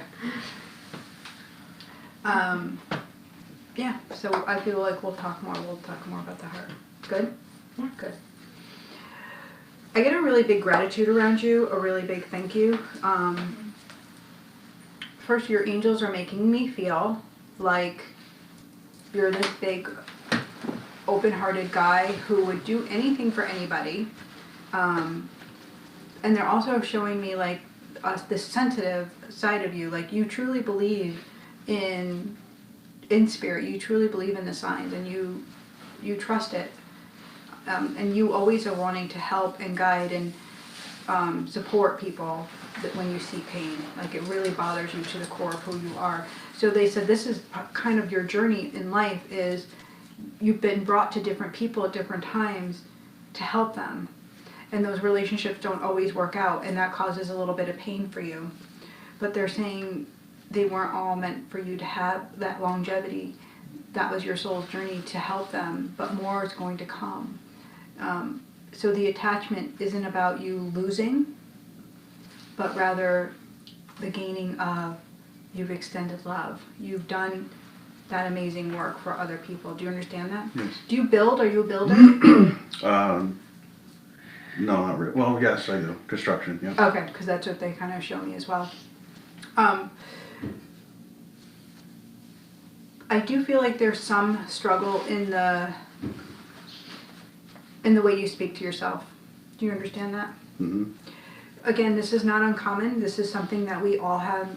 Speaker 1: Yeah, so I feel like we'll talk more about the heart. Good?
Speaker 3: Yeah.
Speaker 1: Good. I get a really big gratitude around you, a really big thank you. First, your angels are making me feel like you're this big, open-hearted guy who would do anything for anybody. And they're also showing me like this sensitive side of you, like you truly believe in spirit, you truly believe in the signs, and you trust it. And you always are wanting to help and guide and support people when you see pain. Like it really bothers you to the core of who you are. So they said this is kind of your journey in life, is you've been brought to different people at different times to help them. And those relationships don't always work out, and that causes a little bit of pain for you. but they're saying they weren't all meant for you to have that longevity. That was your soul's journey to help them, but more is going to come. So the attachment isn't about you losing, but rather the gaining of, you've extended love. You've done that amazing work for other people. Do you understand that?
Speaker 11: Yes.
Speaker 1: Do you build? Are you a builder?
Speaker 11: No, not really. Well, yes, I do. Construction, yeah.
Speaker 1: Okay, because that's what they kind of show me as well. I do feel like there's some struggle in the way you speak to yourself. Do you understand that?
Speaker 11: Mm-hmm.
Speaker 1: Again, this is not uncommon. This is something that we all have,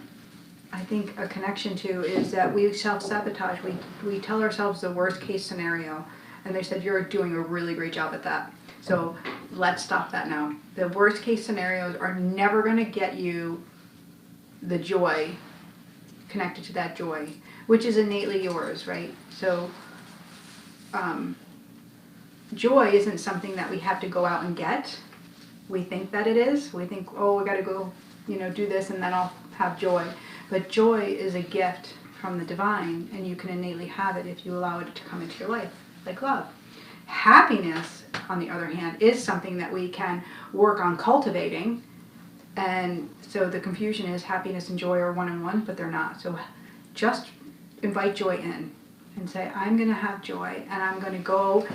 Speaker 1: I think, a connection to, is that we self-sabotage. We tell ourselves the worst case scenario, and they said you're doing a really great job at that. So let's stop that now. The worst case scenarios are never going to get you the joy connected to that joy, which is innately yours, right? So joy isn't something that we have to go out and get. We think that it is. We think, oh, we got to go, do this and then I'll have joy. But joy is a gift from the divine, and you can innately have it if you allow it to come into your life, like love. Happiness, on the other hand, is something that we can work on cultivating. And so the confusion is happiness and joy are one and one, but they're not. So just invite joy in and say, I'm going to have joy, and I'm going to go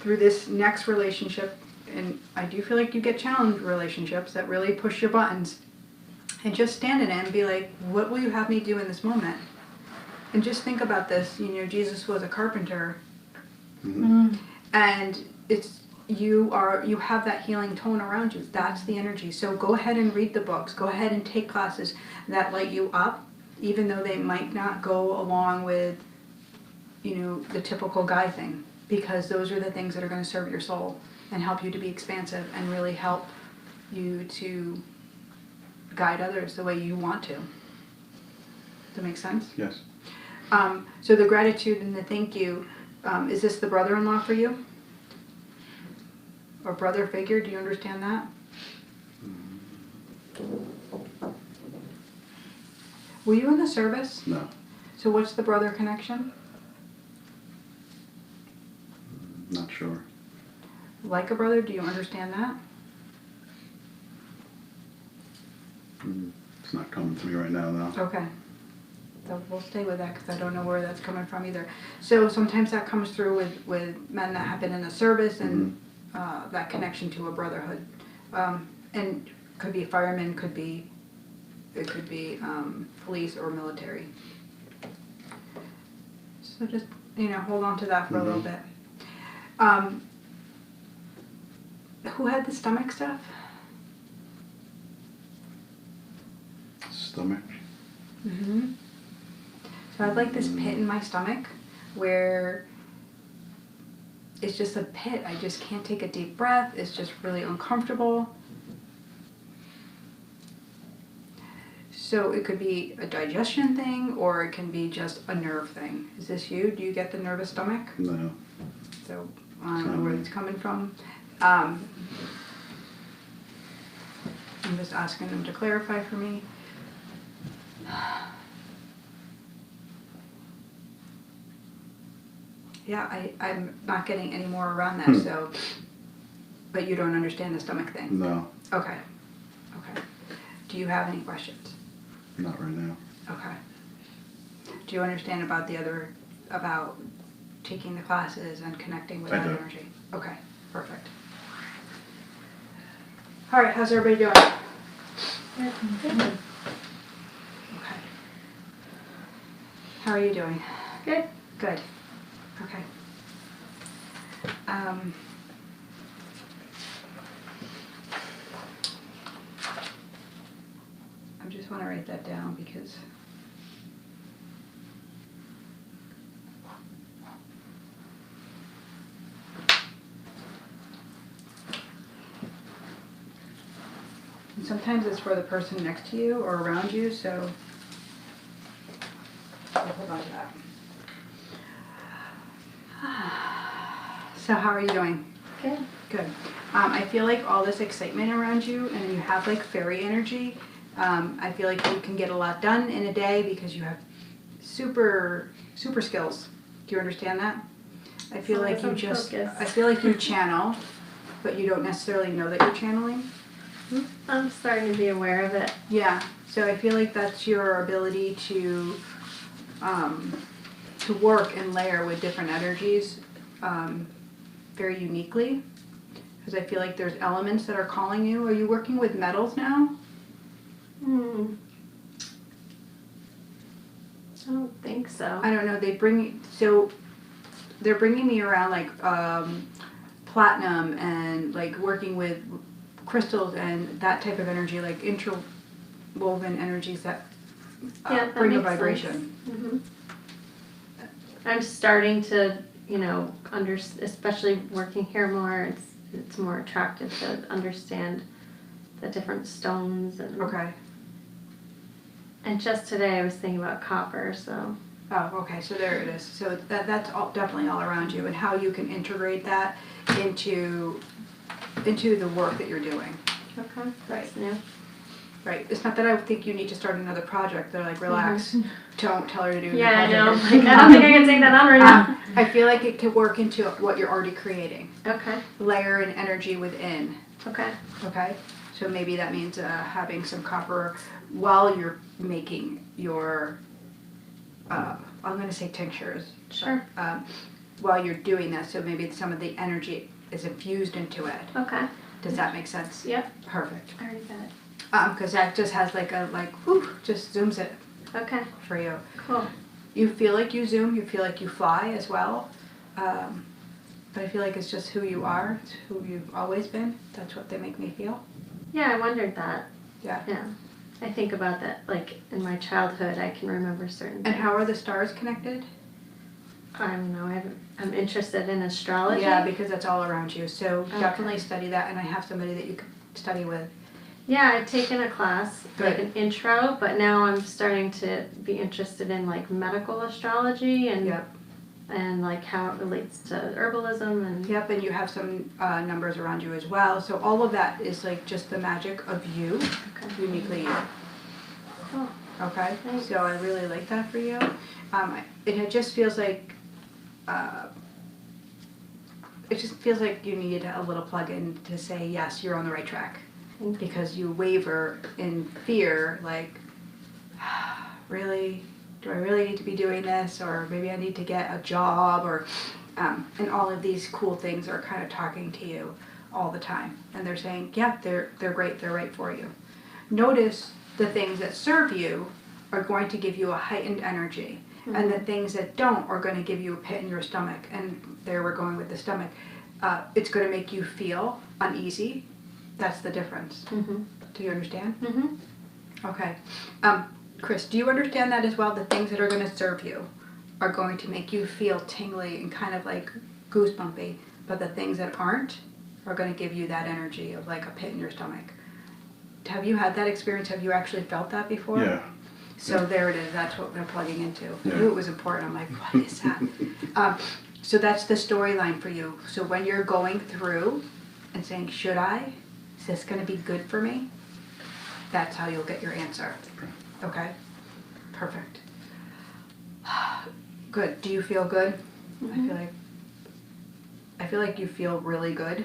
Speaker 1: through this next relationship. And I do feel like you get challenged relationships that really push your buttons. And just stand in it and be like, what will you have me do in this moment? And just think about this. Jesus was a carpenter.
Speaker 11: Mm-hmm.
Speaker 1: And you have that healing tone around you. That's the energy. So go ahead and read the books. Go ahead and take classes that light you up, even though they might not go along with, the typical guy thing. Because those are the things that are going to serve your soul and help you to be expansive and really help you to guide others the way you want to. Does that make sense?
Speaker 11: Yes.
Speaker 1: So the gratitude and the thank you, is this the brother-in-law for you? Or brother figure? Do you understand that? Were you in the service?
Speaker 11: No.
Speaker 1: So what's the brother connection?
Speaker 11: Not sure.
Speaker 1: Like a brother? Do you understand that?
Speaker 11: It's not coming to me right now, though.
Speaker 1: Okay. So we'll stay with that because I don't know where that's coming from either. So sometimes that comes through with men that have been in the service and that connection to a brotherhood. And could be firemen, it could be police or military. So just, hold on to that for a little bit. Who had the stomach stuff?
Speaker 11: Stomach.
Speaker 1: Mm-hmm. So I have like this pit in my stomach where it's just a pit. I just can't take a deep breath. It's just really uncomfortable. So it could be a digestion thing or it can be just a nerve thing. Is this you? Do you get the nervous stomach?
Speaker 11: No.
Speaker 1: So I don't know where it's coming from. I'm just asking them to clarify for me. Yeah, I'm not getting any more around that, so, but you don't understand the stomach thing?
Speaker 11: No.
Speaker 1: Okay. Do you have any questions?
Speaker 11: Not right now.
Speaker 1: Okay. Do you understand about taking the classes and connecting with
Speaker 11: I
Speaker 1: that
Speaker 11: do.
Speaker 1: energy? Okay, perfect. All right, how's everybody doing? Okay. How are you doing?
Speaker 4: Good.
Speaker 1: Good. Okay. I just want to write that down because and sometimes it's for the person next to you or around you, so I'll hold on to that. So how are you doing?
Speaker 4: Good.
Speaker 1: Good. I feel like all this excitement around you and you have like fairy energy I feel like you can get a lot done in a day because you have super skills. Do you understand that? I feel like you just, I feel like you channel, but you don't necessarily know that you're channeling.
Speaker 4: I'm starting to be aware of it.
Speaker 1: Yeah, so I feel like that's your ability to work and layer with different energies very uniquely. Because I feel like there's elements that are calling you. Are you working with metals now?
Speaker 4: I don't think so.
Speaker 1: I don't know. They're bringing me around like platinum and like working with crystals and that type of energy, like interwoven energies that
Speaker 4: That
Speaker 1: bring a
Speaker 4: makes
Speaker 1: vibration.
Speaker 4: sense. I'm starting to, especially working here more, it's more attractive to understand the different stones and.
Speaker 1: Okay.
Speaker 4: And just today I was thinking about copper, so.
Speaker 1: Oh, okay, so there it is. So that's definitely all around you and how you can integrate that into the work that you're doing.
Speaker 4: Okay.
Speaker 1: Right.
Speaker 4: That's new.
Speaker 1: Right. It's not that I think you need to start another project. They're like, relax. Don't tell her to do a new
Speaker 4: Yeah, I know.
Speaker 1: project.
Speaker 4: Like, I don't think I can take that on right now.
Speaker 1: I feel like it could work into what you're already creating.
Speaker 4: Okay.
Speaker 1: Layer and energy within.
Speaker 4: Okay.
Speaker 1: Okay? So maybe that means having some copper while you're making your, I'm going to say tinctures.
Speaker 4: Sure.
Speaker 1: While you're doing that, so maybe some of the energy is infused into it.
Speaker 4: Okay.
Speaker 1: Does that make sense?
Speaker 4: Yep.
Speaker 1: Perfect.
Speaker 4: I already got it.
Speaker 1: Because that just has just zooms it
Speaker 4: Okay.
Speaker 1: for you.
Speaker 4: Cool.
Speaker 1: You feel like you zoom, you feel like you fly as well. But I feel like it's just who you are, it's who you've always been. That's what they make me feel.
Speaker 4: Yeah, I wondered that.
Speaker 1: Yeah.
Speaker 4: Yeah. I think about that, like, in my childhood, I can remember certain
Speaker 1: And
Speaker 4: things.
Speaker 1: how are the stars connected?
Speaker 4: I don't know, I'm interested in astrology.
Speaker 1: Yeah, because that's all around you. So
Speaker 4: Okay.
Speaker 1: definitely study that, and I have somebody that you can study with.
Speaker 4: Yeah, I've taken a class, like
Speaker 1: Good.
Speaker 4: an intro, but now I'm starting to be interested in, like, medical astrology and
Speaker 1: Yep.
Speaker 4: and like how it relates to herbalism and.
Speaker 1: Yep, and you have some numbers around you as well. So all of that is like just the magic of you,
Speaker 4: Okay.
Speaker 1: uniquely you.
Speaker 4: Cool.
Speaker 1: Okay,
Speaker 4: Thanks.
Speaker 1: so I really like that for you. It just feels like you need a little plug-in to say yes, you're on the right track, because you waver in fear, like, really, do I really need to be doing this, or maybe I need to get a job, or and all of these cool things are kind of talking to you all the time, and they're saying, yeah, they're great, they're right for you. Notice the things that serve you are going to give you a heightened energy, and the things that don't are going to give you a pit in your stomach. And there we're going with the stomach. It's going to make you feel uneasy. That's the difference.
Speaker 4: Mm-hmm.
Speaker 1: Do you understand?
Speaker 4: Mm-hmm.
Speaker 1: Okay. Chris, do you understand that as well? The things that are going to serve you are going to make you feel tingly and kind of like goosebumpy, but the things that aren't are going to give you that energy of like a pit in your stomach. Have you had that experience? Have you actually felt that before?
Speaker 11: Yeah.
Speaker 1: So there it is. That's what they're plugging into.
Speaker 11: Yeah.
Speaker 1: I knew it was important. I'm like, what is that? So that's the storyline for you. So when you're going through and saying, should I? Is this going to be good for me? That's how you'll get your answer. Okay? Perfect. Good. Do you feel good?
Speaker 4: Mm-hmm.
Speaker 1: I feel like you feel really good.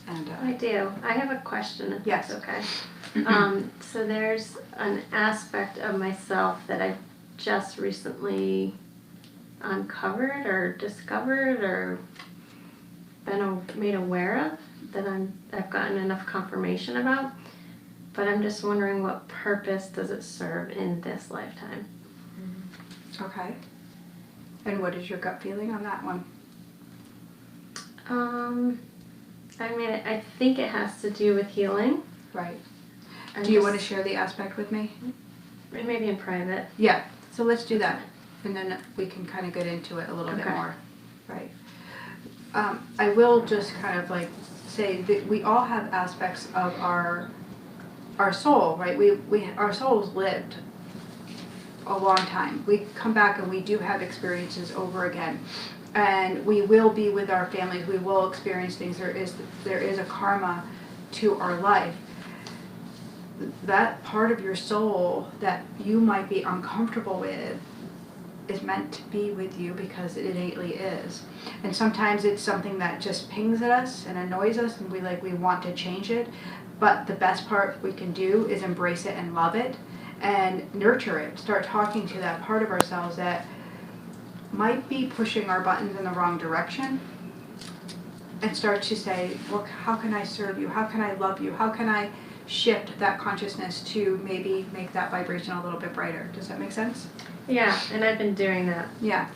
Speaker 1: And
Speaker 4: I do. I have a question, if
Speaker 1: Yes.
Speaker 4: that's okay. So there's an aspect of myself that I've just recently uncovered or discovered or been made aware of that I've gotten enough confirmation about. But I'm just wondering, what purpose does it serve in this lifetime?
Speaker 1: okay. And what is your gut feeling on that one?
Speaker 4: I think it has to do with healing.
Speaker 1: Right.
Speaker 4: I'm
Speaker 1: Do you
Speaker 4: just-
Speaker 1: want to share the aspect with me?
Speaker 4: Maybe in private.
Speaker 1: Yeah. So let's do that. And then we can kind of get into it a little bit
Speaker 4: Okay.
Speaker 1: more. Right. I will just kind of like say that we all have aspects of our soul, right? Our souls lived a long time. We come back and we do have experiences over again. And we will be with our families. We will experience things. There is a karma to our life. that part of your soul that you might be uncomfortable with is meant to be with you because it innately is. And sometimes it's something that just pings at us and annoys us and we want to change it. But the best part we can do is embrace it and love it and nurture it. Start talking to that part of ourselves that might be pushing our buttons in the wrong direction and start to say, well, how can I serve you? How can I love you? How can I shift that consciousness to maybe make that vibration a little bit brighter? Does that make sense?
Speaker 4: Yeah, and I've been doing that.
Speaker 1: Yeah.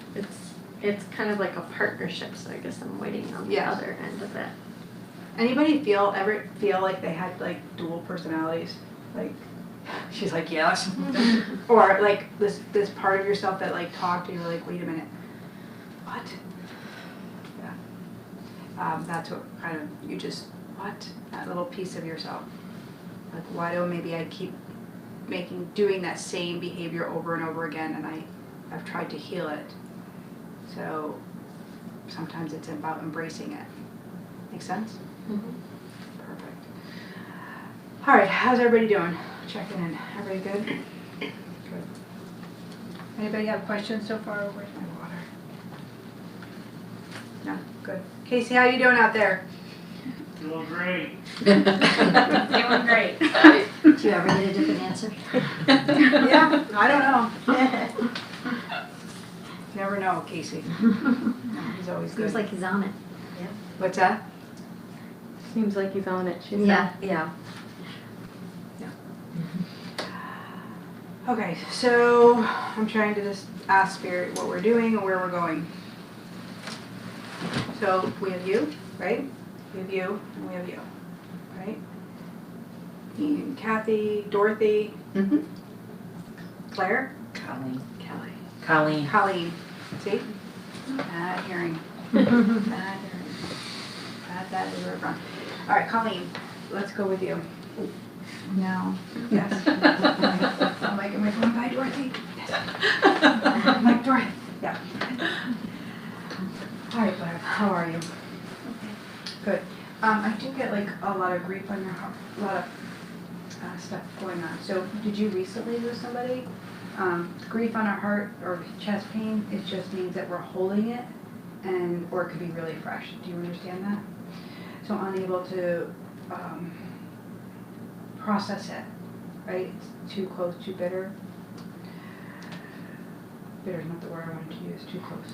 Speaker 4: It's kind of like a partnership, so I guess I'm waiting on the
Speaker 1: Yes.
Speaker 4: other end of it.
Speaker 1: Anybody ever feel like they had like dual personalities? Like, she's like, yes. Or like this part of yourself that like talked and you're like, wait a minute, what? Yeah. That's what kind of, you just, what? That little piece of yourself. Like, why do maybe I keep doing that same behavior over and over again, and I've tried to heal it. So sometimes it's about embracing it. Make sense?
Speaker 4: Mm-hmm.
Speaker 1: Perfect. All right, how's everybody doing? Checking in. Everybody good? Good. Anybody have questions so far? Where's my water? No? Good. Casey, how you doing out there?
Speaker 12: Doing great.
Speaker 9: Doing great.
Speaker 3: Do you ever get a different answer?
Speaker 1: Yeah, I don't know. Never know, Casey. No, he's always good.
Speaker 3: Seems like he's on it.
Speaker 1: What's that?
Speaker 4: Seems like he's on it, she said.
Speaker 3: Yeah.
Speaker 2: Yeah.
Speaker 1: Okay, so I'm trying to just ask Spirit what we're doing and where we're going. So we have you, right? We have you, and we have you, right? Me and Kathy, Dorothy,
Speaker 8: Mm-hmm.
Speaker 1: Claire,
Speaker 8: Colleen.
Speaker 6: Kelly.
Speaker 8: Colleen.
Speaker 1: Colleen. See? Bad hearing. Bad hearing. Bad liver run. All right, Colleen, let's go with you. No. Yes. I'm like, am I going by Dorothy? Yes. I'm like, Dorothy. Yeah. All right, Blair, how are you? Good. I do get like a lot of grief on your heart, a lot of stuff going on. So did you recently lose somebody? Grief on our heart or chest pain, it just means that we're holding it or it could be really fresh. Do you understand that? So unable to process it, right? It's too close, too bitter. Bitter is not the word I wanted to use, too close.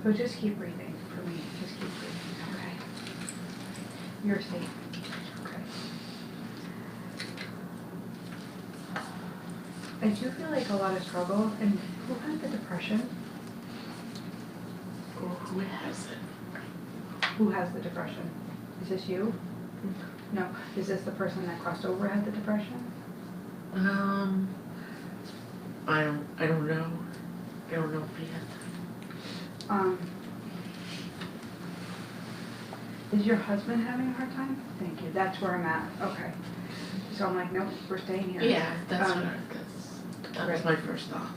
Speaker 1: So just keep breathing for me. Just keep breathing, okay? You're safe. Okay. I do feel like a lot of struggle. And who has the depression?
Speaker 8: Who has it?
Speaker 1: Who has the depression? Is this you? No. Is this the person that crossed over had the depression?
Speaker 8: I don't know. I don't know yet.
Speaker 1: Is your husband having a hard time? Thank you. That's where I'm at. Okay. So I'm like, nope, we're staying here.
Speaker 8: Yeah, that was
Speaker 1: right.
Speaker 8: my first thought.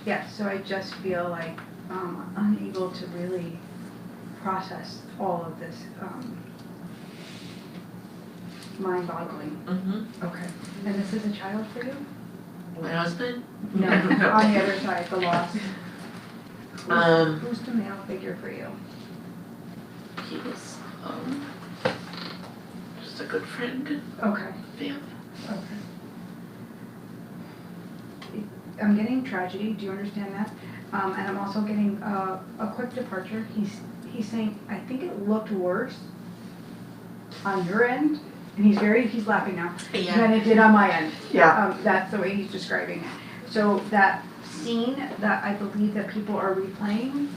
Speaker 1: Yeah, so I just feel like unable to really process all of this mind-boggling.
Speaker 8: Mm-hmm.
Speaker 1: Okay. And this is a child for you?
Speaker 8: My husband?
Speaker 1: No, on the other side, the loss. Who's the male figure for you?
Speaker 8: He was just a good friend.
Speaker 1: Okay.
Speaker 8: Family.
Speaker 1: Okay. I'm getting tragedy. Do you understand that? And I'm also getting a quick departure. He's saying, I think it looked worse on your end, and he's laughing now,
Speaker 8: Yeah.
Speaker 1: than it did on my end.
Speaker 8: Yeah.
Speaker 1: That's the way he's describing it. So that scene that I believe that people are replaying,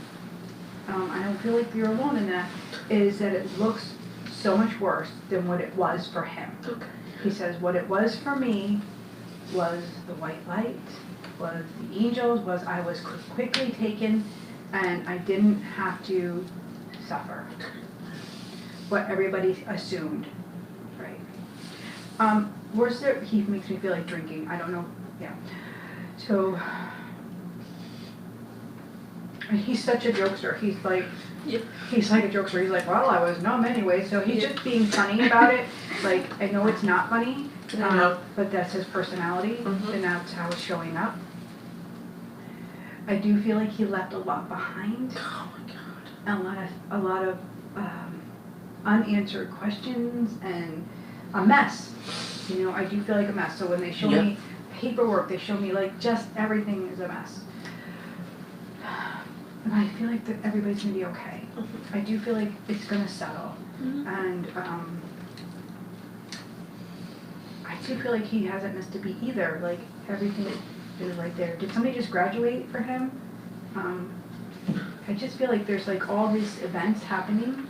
Speaker 1: I don't feel like you're alone in that, is that it looks so much worse than what it was for him.
Speaker 8: Okay.
Speaker 1: He says, what it was for me was the white light, was the angels, was I was quickly taken and I didn't have to suffer. What everybody assumed, right? Was there, he makes me feel like drinking, I don't know, yeah. So, he's such a jokester, he's like,
Speaker 8: Yeah.
Speaker 1: He's like a jokester. He's like, well, I was numb anyway. So he's just being funny about it. Like, I know it's not funny,
Speaker 8: I know.
Speaker 1: but that's his personality,
Speaker 8: Mhm.
Speaker 1: and that's how it's showing up. I do feel like he left a lot behind.
Speaker 8: Oh my God.
Speaker 1: A lot of unanswered questions and a mess. You know, I do feel like a mess. So when they show me paperwork, they show me like just everything is a mess. And I feel like that everybody's gonna be okay. I do feel like it's gonna settle. And I do feel like he hasn't missed a beat either. Like everything is right there. Did somebody just graduate for him? I just feel like there's like all these events happening.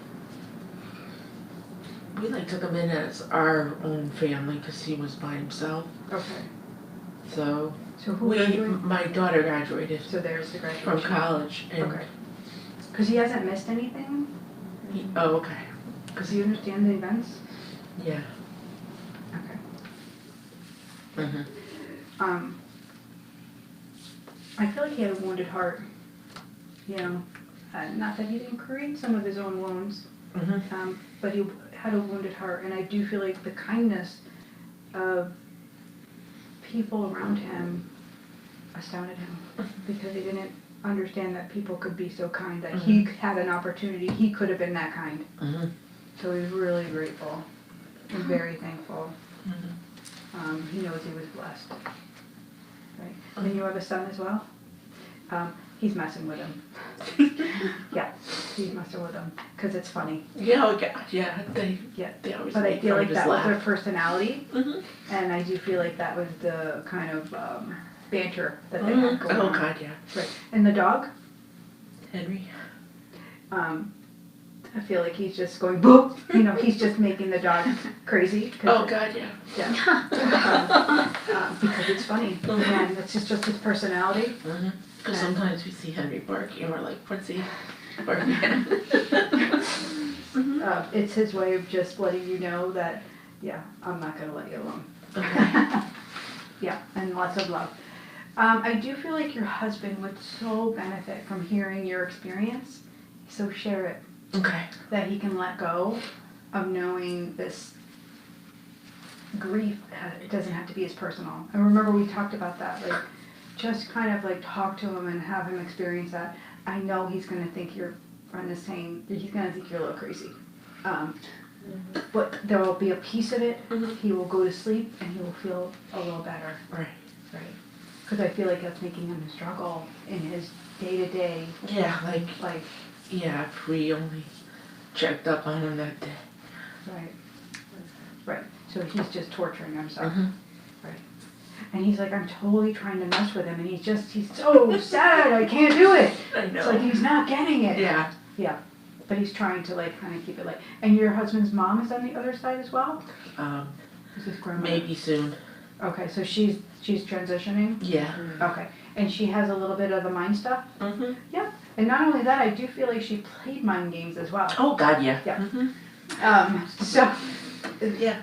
Speaker 8: We like took him in as our own family because he was by himself.
Speaker 1: Okay.
Speaker 8: So
Speaker 1: who graduated?
Speaker 8: my daughter graduated
Speaker 1: So there's the graduation.
Speaker 8: from college. And
Speaker 1: Okay. Because he hasn't missed anything?
Speaker 8: oh, okay.
Speaker 1: Because you understand the events?
Speaker 8: Yeah.
Speaker 1: Okay.
Speaker 8: Mhm.
Speaker 1: I feel like he had a wounded heart. You know, not that he didn't create some of his own wounds,
Speaker 8: Mhm.
Speaker 1: but he had a wounded heart, and I do feel like the kindness of people around him astounded him because he didn't understand that people could be so kind, that he had an opportunity, he could have been that kind.
Speaker 8: Mhm.
Speaker 1: So he's really grateful and very thankful.
Speaker 8: Mhm.
Speaker 1: He knows he was blessed. Right. And you have a son as well? He's messing with him. Yeah, he's messing with him because it's funny.
Speaker 8: Yeah. Okay. Yeah. They always.
Speaker 1: But I
Speaker 8: make
Speaker 1: feel
Speaker 8: fun
Speaker 1: like
Speaker 8: of his
Speaker 1: that was their
Speaker 8: laugh.
Speaker 1: personality,
Speaker 8: Mhm.
Speaker 1: and I do feel like that was the kind of banter that they had going
Speaker 8: Oh
Speaker 1: on.
Speaker 8: God, yeah.
Speaker 1: Right. And the dog?
Speaker 8: Henry.
Speaker 1: I feel like he's just going boop. You know, he's just making the dog crazy.
Speaker 8: Oh God, yeah.
Speaker 1: Yeah. Because it's funny, and it's just his personality.
Speaker 8: Because sometimes we see Henry barking, and we're like, what's he barking at?
Speaker 1: It's his way of just letting you know that, yeah, I'm not gonna let you alone.
Speaker 8: Okay.
Speaker 1: Yeah, and lots of love. I do feel like your husband would so benefit from hearing your experience, so share it.
Speaker 8: Okay.
Speaker 1: That he can let go of knowing this grief. It doesn't have to be as personal. And remember we talked about that, like just kind of like talk to him and have him experience that. I know he's gonna think you're on the same, he's gonna think you're a little crazy. But there will be a piece of it, he will go to sleep and he will feel a little better.
Speaker 8: Right.
Speaker 1: Right. Because I feel like that's making him struggle in his day-to-day.
Speaker 8: Yeah,
Speaker 1: like.
Speaker 8: Yeah, if we only checked up on him that day.
Speaker 1: Right. Right. So he's just torturing himself.
Speaker 8: Mhm.
Speaker 1: Right. And he's like, I'm totally trying to mess with him, and he's so sad, I can't do it.
Speaker 8: I know.
Speaker 1: It's like he's not getting it.
Speaker 8: Yeah.
Speaker 1: Yeah. But he's trying to like kind of keep it light. And your husband's mom is on the other side as well? Is this grandma?
Speaker 8: Maybe soon.
Speaker 1: Okay, so she's transitioning?
Speaker 8: Yeah.
Speaker 1: Okay. And she has a little bit of the mind stuff?
Speaker 8: Mhm.
Speaker 1: Yep. And not only that, I do feel like she played mind games as well.
Speaker 8: Oh God, yeah.
Speaker 1: Yeah.
Speaker 8: Mhm.
Speaker 1: So
Speaker 8: Yeah.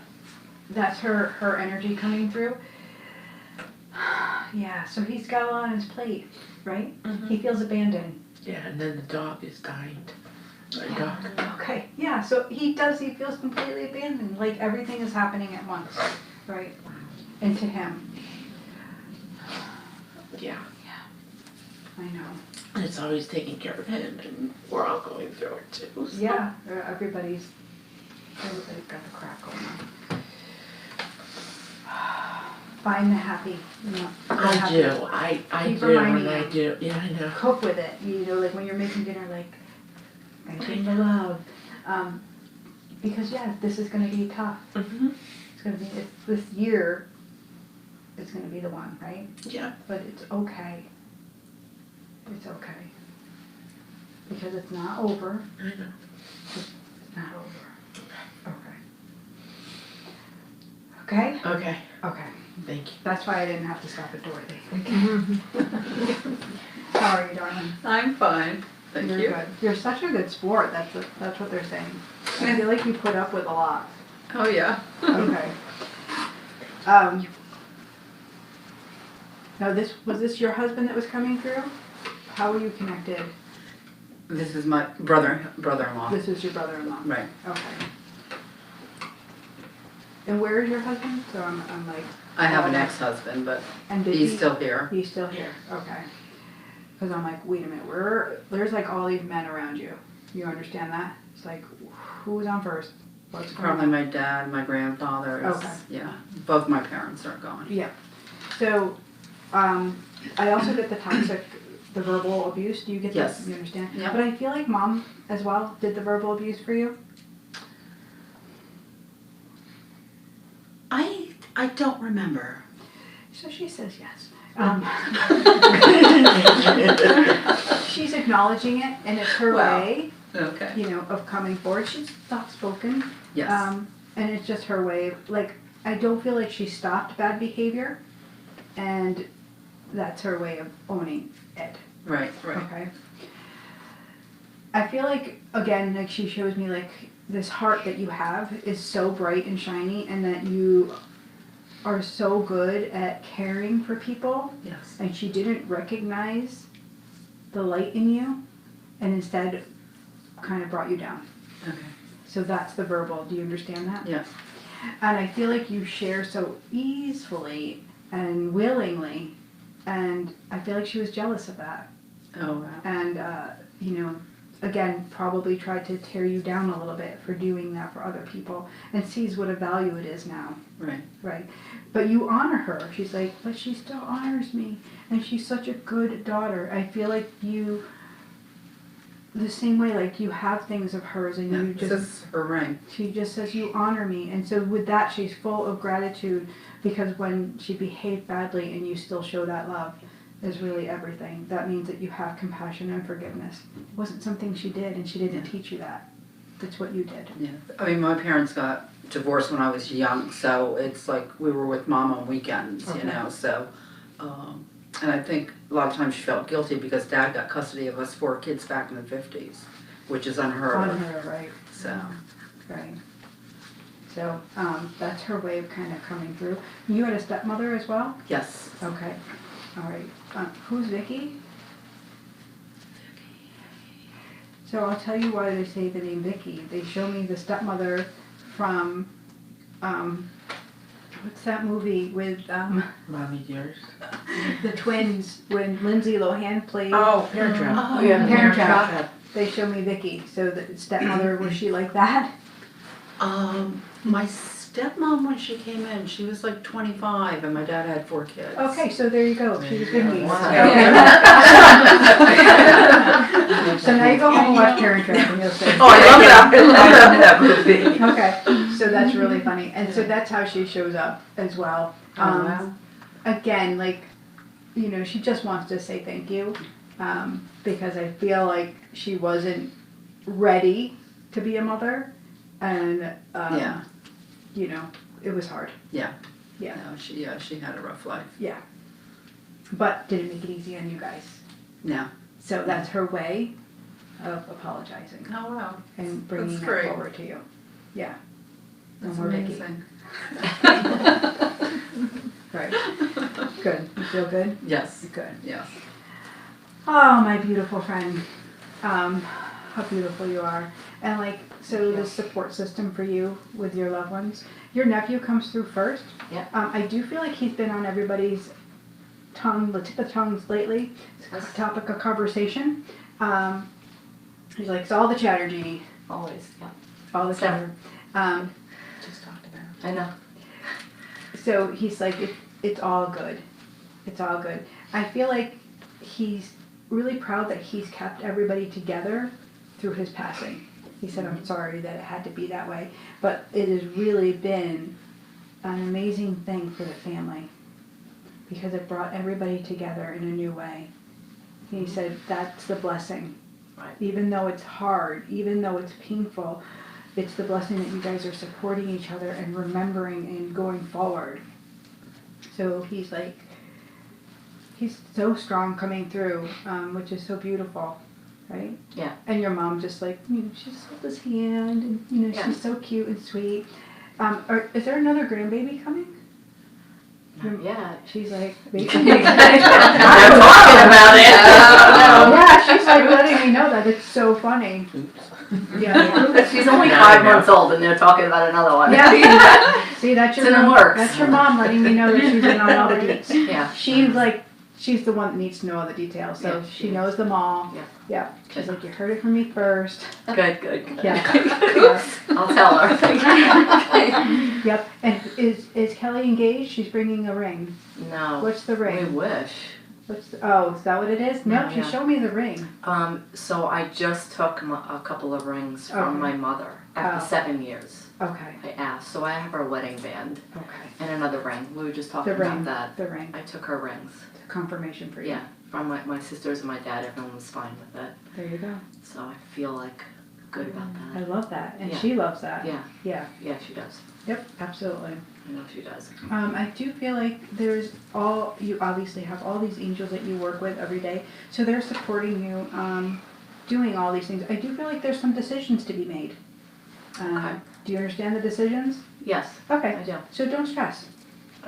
Speaker 1: that's her energy coming through. Yeah, so he's got a lot on his plate, right? He feels abandoned.
Speaker 8: Yeah, and then the dog is dying. The dog.
Speaker 1: Okay, yeah, so he feels completely abandoned, like everything is happening at once, right? And to him.
Speaker 8: Yeah.
Speaker 1: I know.
Speaker 8: And it's always taking care of him, and we're all going through it too. So.
Speaker 1: Yeah, everybody's got the crap going on. Find the happy. You know,
Speaker 8: I
Speaker 1: happy.
Speaker 8: do. I
Speaker 1: Keep
Speaker 8: do,
Speaker 1: reminding
Speaker 8: and I
Speaker 1: him.
Speaker 8: do. Yeah, I know.
Speaker 1: Cook with it. You know, like when you're making dinner, like, I give him the love. Because yeah, this is gonna be tough.
Speaker 8: Mhm.
Speaker 1: This year, it's gonna be the one, right?
Speaker 8: Yeah.
Speaker 1: But it's okay. It's okay. Because it's not over.
Speaker 8: I know.
Speaker 1: It's not over. Okay? Okay?
Speaker 8: Okay.
Speaker 1: Okay.
Speaker 8: Thank you.
Speaker 1: That's why I didn't have to stop at Dorothy. How are you, darling?
Speaker 5: I'm fine. Thank
Speaker 1: You're
Speaker 5: you.
Speaker 1: good. You're such a good sport. That's what they're saying. I feel like you put up with a lot.
Speaker 5: Oh yeah.
Speaker 1: Okay. Now was this your husband that was coming through? How were you connected?
Speaker 6: This is my brother-in-law.
Speaker 1: This is your brother-in-law?
Speaker 6: Right.
Speaker 1: Okay. And where is your husband? So I'm like.
Speaker 6: I have an ex-husband, but
Speaker 1: And did
Speaker 6: he's
Speaker 1: he-
Speaker 6: still here.
Speaker 1: He's still here, okay. Cause I'm like, wait a minute, there's like all these men around you. You understand that? It's like, who's on first? What's going
Speaker 6: Probably
Speaker 1: on?
Speaker 6: my dad, my grandfather.
Speaker 1: Okay.
Speaker 6: Yeah, both my parents are gone.
Speaker 1: Yeah. So, I also get the verbal abuse. Do you get
Speaker 6: Yes.
Speaker 1: that? You understand?
Speaker 6: Yeah.
Speaker 1: But I feel like mom as well did the verbal abuse for you.
Speaker 6: I don't remember.
Speaker 1: So she says yes. She's acknowledging it, and it's her
Speaker 6: Well,
Speaker 1: way,
Speaker 6: Okay.
Speaker 1: you know, of coming forward. She's soft spoken.
Speaker 6: Yes.
Speaker 1: And it's just her way of, like, I don't feel like she stopped bad behavior, and that's her way of owning it.
Speaker 6: Right.
Speaker 1: Okay. I feel like, again, like she shows me, like, this heart that you have is so bright and shiny, and that you are so good at caring for people,
Speaker 6: Yes.
Speaker 1: and she didn't recognize the light in you, and instead kind of brought you down.
Speaker 6: Okay.
Speaker 1: So that's the verbal. Do you understand that?
Speaker 6: Yes.
Speaker 1: And I feel like you share so easily and willingly, and I feel like she was jealous of that.
Speaker 6: Oh wow.
Speaker 1: And, you know, again, probably tried to tear you down a little bit for doing that for other people, and sees what a value it is now.
Speaker 6: Right.
Speaker 1: Right. But you honor her. She's like, but she still honors me, and she's such a good daughter. I feel like you, the same way, like you have things of hers, and you
Speaker 6: This
Speaker 1: just,
Speaker 6: is her ring.
Speaker 1: she just says, you honor me. And so with that, she's full of gratitude, because when she behaved badly and you still show that love, is really everything. That means that you have compassion and forgiveness. It wasn't something she did, and she didn't teach you that. That's what you did.
Speaker 6: Yeah. I mean, my parents got divorced when I was young, so it's like we were with mom on weekends,
Speaker 1: Okay.
Speaker 6: you know, so, and I think a lot of times she felt guilty because dad got custody of us 4 kids back in the 50s, which is unheard
Speaker 1: On
Speaker 6: of,
Speaker 1: her, right?
Speaker 6: so.
Speaker 1: Right. So, that's her way of kind of coming through. You had a stepmother as well?
Speaker 6: Yes.
Speaker 1: Okay. All right. Who's Vicky? So I'll tell you why they say the name Vicky. They show me the stepmother from, what's that movie with,
Speaker 8: Mommy dears.
Speaker 1: the twins when Lindsay Lohan played?
Speaker 8: Oh, Parent Trap.
Speaker 6: Oh,
Speaker 8: yeah.
Speaker 1: Parent Trap. They show me Vicky. So the stepmother, was she like that?
Speaker 6: My stepmom, when she came in, she was like 25, and my dad had 4 kids.
Speaker 1: Okay, so there you go. She was Vicky.
Speaker 8: Wow.
Speaker 1: Okay. So now you go home and watch Parent Trap, and you'll say.
Speaker 6: Oh, I love that. I love that movie.
Speaker 1: Okay, so that's really funny, and so that's how she shows up as well.
Speaker 6: Wow.
Speaker 1: Again, like, you know, she just wants to say thank you, because I feel like she wasn't ready to be a mother, and
Speaker 6: Yeah.
Speaker 1: you know, it was hard.
Speaker 6: Yeah.
Speaker 1: Yeah.
Speaker 6: No, she had a rough life.
Speaker 1: Yeah, but didn't make it easy on you guys.
Speaker 6: No.
Speaker 1: So that's her way of apologizing
Speaker 6: Oh wow.
Speaker 1: and bringing
Speaker 6: That's
Speaker 1: that
Speaker 6: great.
Speaker 1: forward to you. Yeah. No
Speaker 6: That's
Speaker 1: more Vicky.
Speaker 6: amazing.
Speaker 1: Right. Good. You feel good?
Speaker 6: Yes.
Speaker 1: Good.
Speaker 6: Yes.
Speaker 1: Oh, my beautiful friend. How beautiful you are. And like, so the support system for you with your loved ones. Your nephew comes through first.
Speaker 6: Yeah.
Speaker 1: I do feel like he's been on everybody's tongue, the tip of tongues lately. It's a topic of conversation. He's like, it's all the chatter, Jeannie.
Speaker 6: Always. Yeah.
Speaker 1: All the chatter.
Speaker 6: Just talked about.
Speaker 8: I know.
Speaker 1: So he's like, it's all good. It's all good. I feel like he's really proud that he's kept everybody together through his passing. He said, I'm sorry that it had to be that way, but it has really been an amazing thing for the family because it brought everybody together in a new way. He said, that's the blessing.
Speaker 8: Right.
Speaker 1: Even though it's hard, even though it's painful, it's the blessing that you guys are supporting each other and remembering and going forward. So he's like, he's so strong coming through, which is so beautiful, right?
Speaker 8: Yeah.
Speaker 1: And your mom just like, you know, she just held his hand, and you know,
Speaker 8: Yeah.
Speaker 1: she's so cute and sweet. Is there another grandbaby coming? Yeah, she's like.
Speaker 8: They're talking about it.
Speaker 1: Yeah, she's like letting me know that it's so funny. Yeah.
Speaker 6: She's only 5 months old and they're talking about another one.
Speaker 1: Yeah. See, that's your
Speaker 6: It's in the
Speaker 1: mom.
Speaker 6: works.
Speaker 1: That's your mom letting me know that she's in on all the deets.
Speaker 6: Yeah.
Speaker 1: She's the one that needs to know all the details, so
Speaker 6: Yeah,
Speaker 1: she knows them all.
Speaker 6: Yeah.
Speaker 1: Yeah. She's like, you heard it from me first.
Speaker 6: Good.
Speaker 1: Yeah.
Speaker 6: I'll tell her.
Speaker 1: Yep. And is Kelly engaged? She's bringing a ring.
Speaker 6: No.
Speaker 1: What's the
Speaker 6: We
Speaker 1: ring?
Speaker 6: wish.
Speaker 1: Oh, is that what it is? No,
Speaker 6: No,
Speaker 1: she
Speaker 6: yeah.
Speaker 1: showed me the ring.
Speaker 6: So I just took a couple of rings from
Speaker 1: Okay.
Speaker 6: my mother after
Speaker 1: Oh.
Speaker 6: 7 years.
Speaker 1: Okay.
Speaker 6: I asked, so I have her wedding band
Speaker 1: Okay.
Speaker 6: and another ring. We were just talking
Speaker 1: The ring.
Speaker 6: about that.
Speaker 1: The ring.
Speaker 6: I took her rings.
Speaker 1: It's a confirmation for you.
Speaker 6: Yeah, from my sisters and my dad. Everyone was fine with it.
Speaker 1: There you go.
Speaker 6: So I feel like good about
Speaker 1: I
Speaker 6: that.
Speaker 1: love that, and
Speaker 6: Yeah.
Speaker 1: she loves that.
Speaker 6: Yeah,
Speaker 1: Yeah.
Speaker 6: yeah, she does.
Speaker 1: Yep. Absolutely.
Speaker 6: I know she does.
Speaker 1: I do feel like you obviously have all these angels that you work with every day, so they're supporting you, doing all these things. I do feel like there's some decisions to be made.
Speaker 6: Okay.
Speaker 1: Do you understand the decisions?
Speaker 6: Yes,
Speaker 1: Okay,
Speaker 6: I do.
Speaker 1: so don't stress,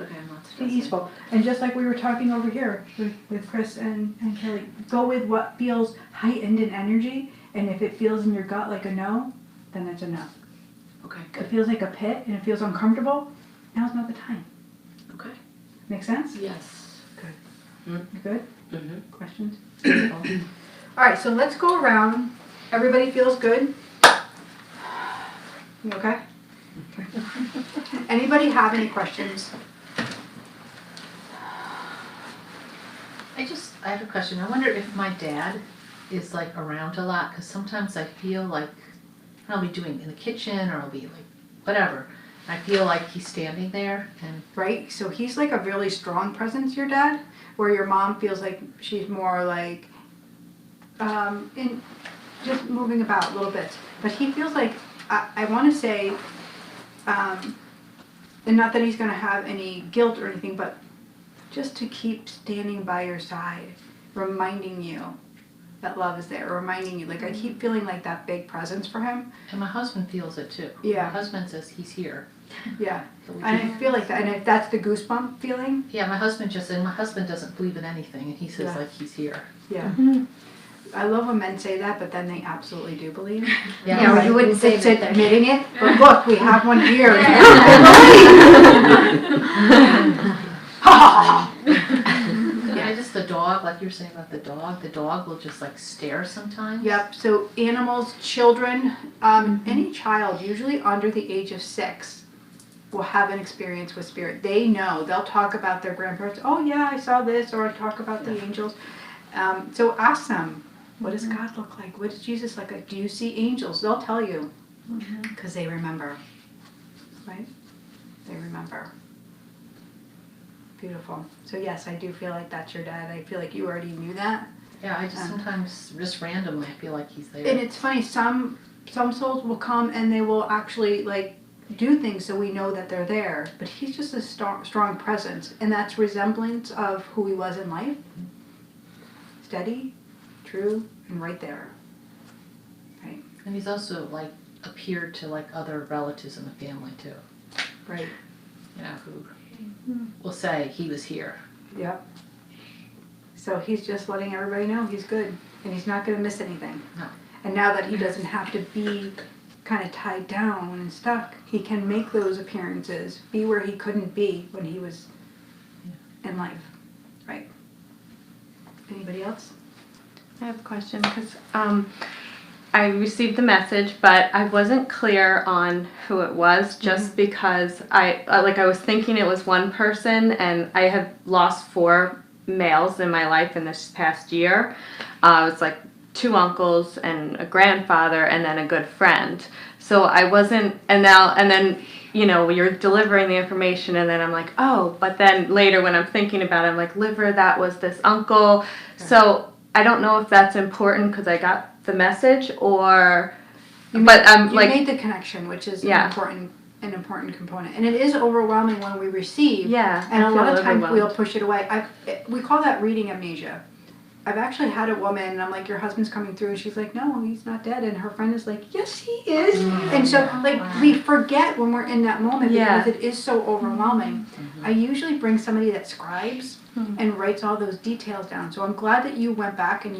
Speaker 6: Okay, I'm not
Speaker 1: be
Speaker 6: stressing.
Speaker 1: easeful. And just like we were talking over here with Chris and Kelly, go with what feels heightened in energy, and if it feels in your gut like a no, then it's a no.
Speaker 6: Okay,
Speaker 1: If it
Speaker 6: good.
Speaker 1: feels like a pit and it feels uncomfortable, now's not the time.
Speaker 6: Okay.
Speaker 1: Make sense?
Speaker 6: Yes.
Speaker 1: You good?
Speaker 6: Mm-hmm.
Speaker 1: Questions? All right, so let's go around. Everybody feels good? You okay? Anybody have any questions?
Speaker 9: I have a question. I wonder if my dad is like around a lot, because sometimes I feel like I'll be doing in the kitchen or I'll be like whatever. I feel like he's standing there and
Speaker 1: Right, so he's like a really strong presence, your dad, where your mom feels like she's more like, in just moving about a little bit. But he feels like, I want to say, and not that he's going to have any guilt or anything, but just to keep standing by your side, reminding you that love is there, reminding you, like I keep feeling like that big presence for him.
Speaker 9: and my husband feels it too.
Speaker 1: Yeah.
Speaker 9: My husband says he's here.
Speaker 1: Yeah,
Speaker 9: So we
Speaker 1: and
Speaker 9: can-
Speaker 1: I feel like that, and if that's the goosebump feeling,
Speaker 9: yeah, my husband doesn't believe in anything, and he says
Speaker 1: Yeah.
Speaker 9: like he's here.
Speaker 1: yeah. I love when men say that, but then they absolutely do believe.
Speaker 3: Yeah, or you wouldn't say
Speaker 1: It's
Speaker 3: that they're-
Speaker 1: admitting it, but look, we have one here.
Speaker 9: Yeah, just the dog, like you were saying about the dog will just like stare sometimes.
Speaker 1: Yep, so animals, children, any child, usually under the age of 6, will have an experience with spirit. They know, they'll talk about their grandparents, oh yeah, I saw this, or I talk about the angels. So ask them, what does God look like? What is Jesus look like? Do you see angels? They'll tell you, because they remember, right? They remember. Beautiful. So yes, I do feel like that's your dad. I feel like you already knew that.
Speaker 9: Yeah, I just sometimes, just randomly, I feel like he's there.
Speaker 1: And it's funny, some souls will come and they will actually like do things so we know that they're there. But he's just a strong presence, and that's resemblance of who he was in life. Steady, true, and right there. Right.
Speaker 9: And he's also like appeared to like other relatives in the family too.
Speaker 1: Right.
Speaker 9: You know, who will say he was here.
Speaker 1: Yep. So he's just letting everybody know he's good and he's not going to miss anything.
Speaker 9: No.
Speaker 1: And now that he doesn't have to be kind of tied down and stuck, he can make those appearances, be where he couldn't be when he was in life. Right. Anybody else?
Speaker 5: I have a question because I received the message, but I wasn't clear on who it was just because I was thinking it was one person, and I have lost 4 males in my life in this past year. It was like 2 uncles and a grandfather and then a good friend. So I wasn't, and then you know, you're delivering the information and then I'm like, oh, but then later when I'm thinking about it, I'm like, liver, that was this uncle. So I don't know if that's important because I got the message or,
Speaker 1: You made the connection, which is
Speaker 5: Yeah.
Speaker 1: an important component. And it is overwhelming when we receive.
Speaker 5: yeah.
Speaker 1: And
Speaker 5: I
Speaker 1: a lot
Speaker 5: feel
Speaker 1: of times
Speaker 5: overwhelmed.
Speaker 1: we'll push it away. We call that reading amnesia. I've actually had a woman, and I'm like, your husband's coming through, and she's like, no, he's not dead, and her friend is like, yes, he is, and so, like, we forget when we're in that moment, because it is so overwhelming. I usually bring somebody that scribes and writes all those details down, so I'm glad that you went back and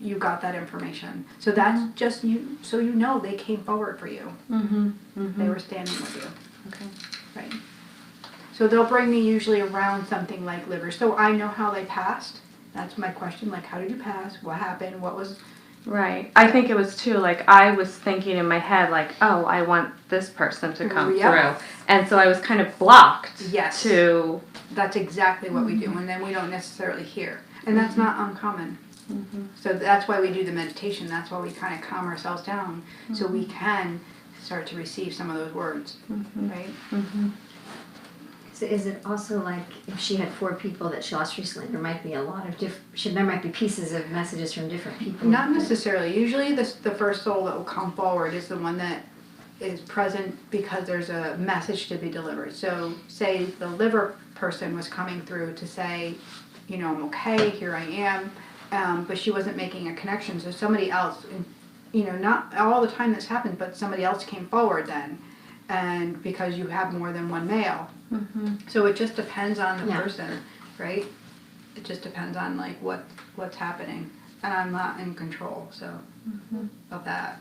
Speaker 1: you got that information. So that's just you, so you know they came forward for you. They were standing with you.
Speaker 5: Okay.
Speaker 1: Right. So they'll bring me usually around something like liver, so I know how they passed. That's my question, like, how did you pass? What happened? What was...
Speaker 5: Right. I think it was too, like, I was thinking in my head, like, oh, I want this person to come through. And so I was kind of blocked to...
Speaker 1: That's exactly what we do, and then we don't necessarily hear. And that's not uncommon. So that's why we do the meditation. That's why we kind of calm ourselves down, so we can start to receive some of those words, right?
Speaker 3: So is it also like if she had 4 people that she lost recently, there might be a lot of there might be pieces of messages from different people?
Speaker 1: Not necessarily. Usually the first soul that will come forward is the one that is present because there's a message to be delivered. So say the liver person was coming through to say, you know, I'm okay, here I am, but she wasn't making a connection. So somebody else, you know, not all the time this happened, but somebody else came forward then. And because you have more than one male. So it just depends on the person, right? It just depends on like what's happening. And I'm not in control, so of that.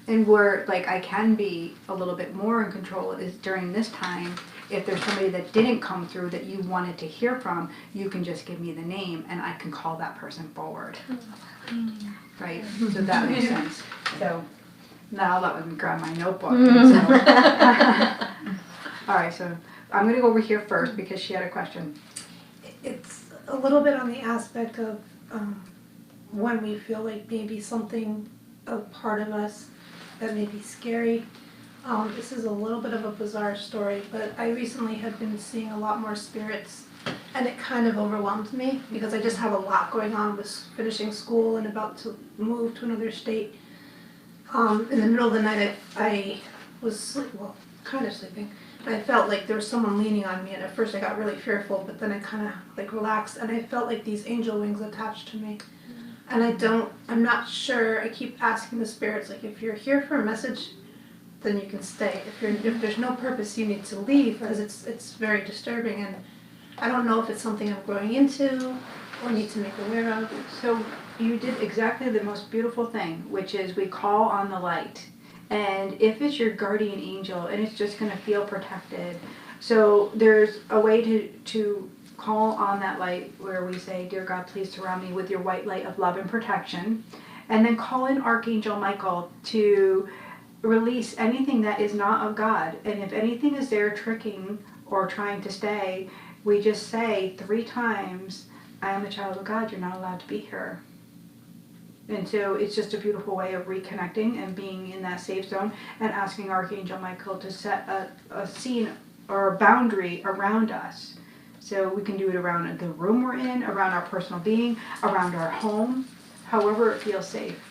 Speaker 1: And where like I can be a little bit more in control is during this time. If there's somebody that didn't come through that you wanted to hear from, you can just give me the name and I can call that person forward. Right? So that makes sense. So now let me grab my notebook. All right, so I'm going to go over here first because she had a question.
Speaker 7: It's a little bit on the aspect of when we feel like maybe something, a part of us that may be scary. This is a little bit of a bizarre story, but I recently have been seeing a lot more spirits, and it kind of overwhelmed me because I just have a lot going on with finishing school and about to move to another state. In the middle of the night, I was kind of sleeping. And I felt like there was someone leaning on me, and at first I got really fearful, but then I kind of like relaxed, and I felt like these angel wings attached to me. And I'm not sure, I keep asking the spirits, like, if you're here for a message, then you can stay. If there's no purpose, you need to leave, because it's very disturbing, and I don't know if it's something I'm growing into or need to make aware of.
Speaker 1: So you did exactly the most beautiful thing, which is we call on the light. And if it's your guardian angel, and it's just going to feel protected. So there's a way to call on that light where we say, dear God, please surround me with your white light of love and protection. And then call in Archangel Michael to release anything that is not of God. And if anything is there tricking or trying to stay, we just say 3 times, I am a child of God, you're not allowed to be here. And so it's just a beautiful way of reconnecting and being in that safe zone and asking Archangel Michael to set a scene or a boundary around us. So we can do it around the room we're in, around our personal being, around our home, however it feels safe,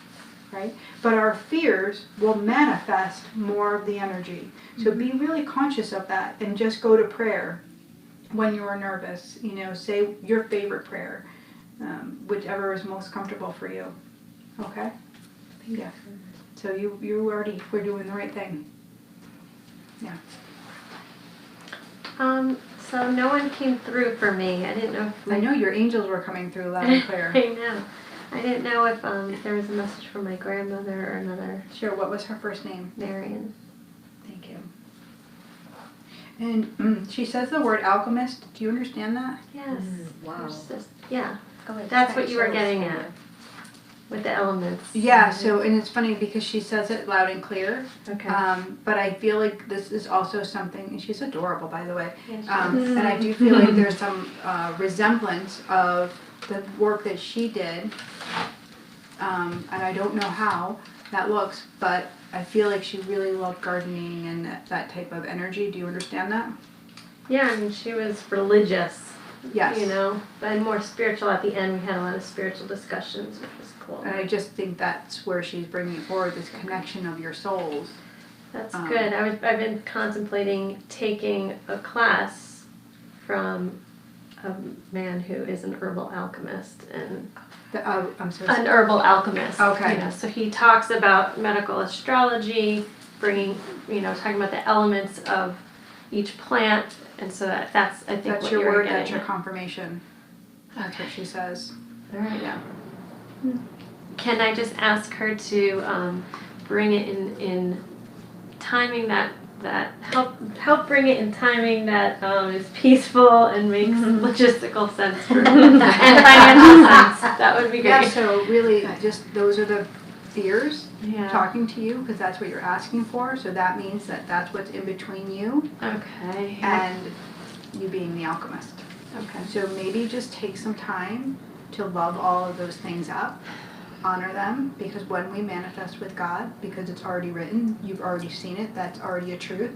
Speaker 1: right? But our fears will manifest more of the energy. So be really conscious of that and just go to prayer when you are nervous. You know, say your favorite prayer, whichever is most comfortable for you. Okay? Yeah. So you already were doing the right thing. Yeah.
Speaker 4: So no one came through for me. I didn't know if
Speaker 1: I know your angels were coming through loud and clear.
Speaker 4: I know. I didn't know if there was a message from my grandmother or another.
Speaker 1: Sure, what was her first name?
Speaker 4: Marion.
Speaker 1: Thank you. And she says the word alchemist. Do you understand that?
Speaker 4: Yes.
Speaker 3: Wow.
Speaker 4: Yeah.
Speaker 2: Go ahead.
Speaker 4: That's what you were getting at. With the elements.
Speaker 1: Yeah, so, and it's funny because she says it loud and clear.
Speaker 4: Okay.
Speaker 1: But I feel like this is also something, and she's adorable, by the way.
Speaker 4: Yeah, she
Speaker 1: And I do feel like there's some resemblance of the work that she did. And I don't know how that looks, but I feel like she really loved gardening and that type of energy. Do you understand that?
Speaker 4: Yeah, I mean, she was religious.
Speaker 1: Yes.
Speaker 4: You know, but more spiritual at the end. We had a lot of spiritual discussions, which was cool.
Speaker 1: And I just think that's where she's bringing forward this connection of your souls.
Speaker 4: That's good. I've been contemplating taking a class from a man who is an herbal alchemist and
Speaker 1: I'm so
Speaker 4: an
Speaker 1: sorry.
Speaker 4: herbal alchemist.
Speaker 1: Okay.
Speaker 4: You know, so he talks about medical astrology, bringing, talking about the elements of each plant, and so that's I think
Speaker 1: That's
Speaker 4: what
Speaker 1: your
Speaker 4: you're
Speaker 1: word,
Speaker 4: getting
Speaker 1: that's your
Speaker 4: at.
Speaker 1: confirmation. That's what she says.
Speaker 4: All right.
Speaker 1: Yeah.
Speaker 4: Can I just ask her to bring it in timing that help bring it in timing that is peaceful and makes logistical sense for me and financial sense? That would be great.
Speaker 1: Yeah, so really, just those are the fears
Speaker 4: Yeah.
Speaker 1: talking to you, because that's what you're asking for. So that means that that's what's in between you
Speaker 4: Okay.
Speaker 1: and you being the alchemist.
Speaker 4: Okay.
Speaker 1: So maybe just take some time to love all of those things up, honor them, because when we manifest with God, because it's already written, you've already seen it, that's already a truth,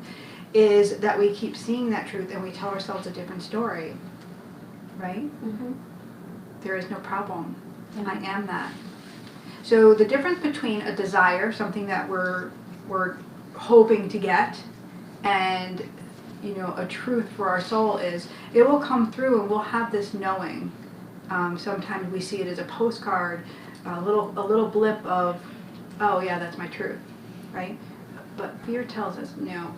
Speaker 1: is that we keep seeing that truth and we tell ourselves a different story, right?
Speaker 4: Mm-hmm.
Speaker 1: There is no problem. I am that. So the difference between a desire, something that we're hoping to get, and a truth for our soul is it will come through and we'll have this knowing. Sometimes we see it as a postcard, a little blip of, oh yeah, that's my truth, right? But fear tells us no.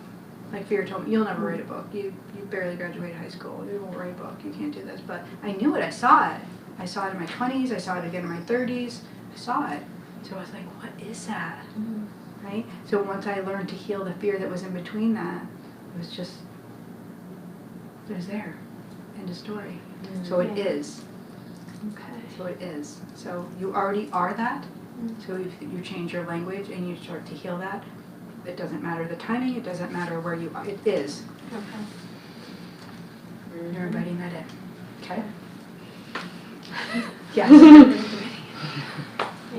Speaker 1: Like fear told me, you'll never write a book. You barely graduated high school. You won't write a book. You can't do this. But I knew it. I saw it. I saw it in my 20s. I saw it again in my 30s. I saw it. So I was like, what is that? Right? So once I learned to heal the fear that was in between that, it was just, it was there. End of story. So it is.
Speaker 4: Okay.
Speaker 1: So it is. So you already are that. So if you change your language and you start to heal that, it doesn't matter the timing, it doesn't matter where you are, it is.
Speaker 4: Okay.
Speaker 1: You're inviting that in. Okay? Yes.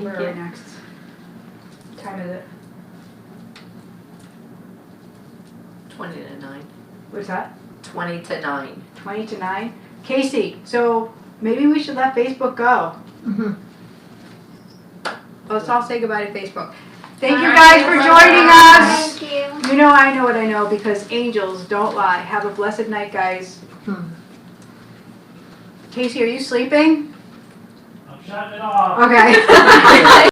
Speaker 1: Where are we next? What time is it?
Speaker 8: 20 to 9.
Speaker 1: What's that?
Speaker 8: 20 to 9.
Speaker 1: 20 to 9? Casey, so maybe we should let Facebook go. Let's all say goodbye to Facebook. Thank you guys for joining us.
Speaker 3: Thank you.
Speaker 1: You know I know what I know because angels don't lie. Have a blessed night, guys. Casey, are you sleeping?
Speaker 12: I'm shutting it off.
Speaker 1: Okay.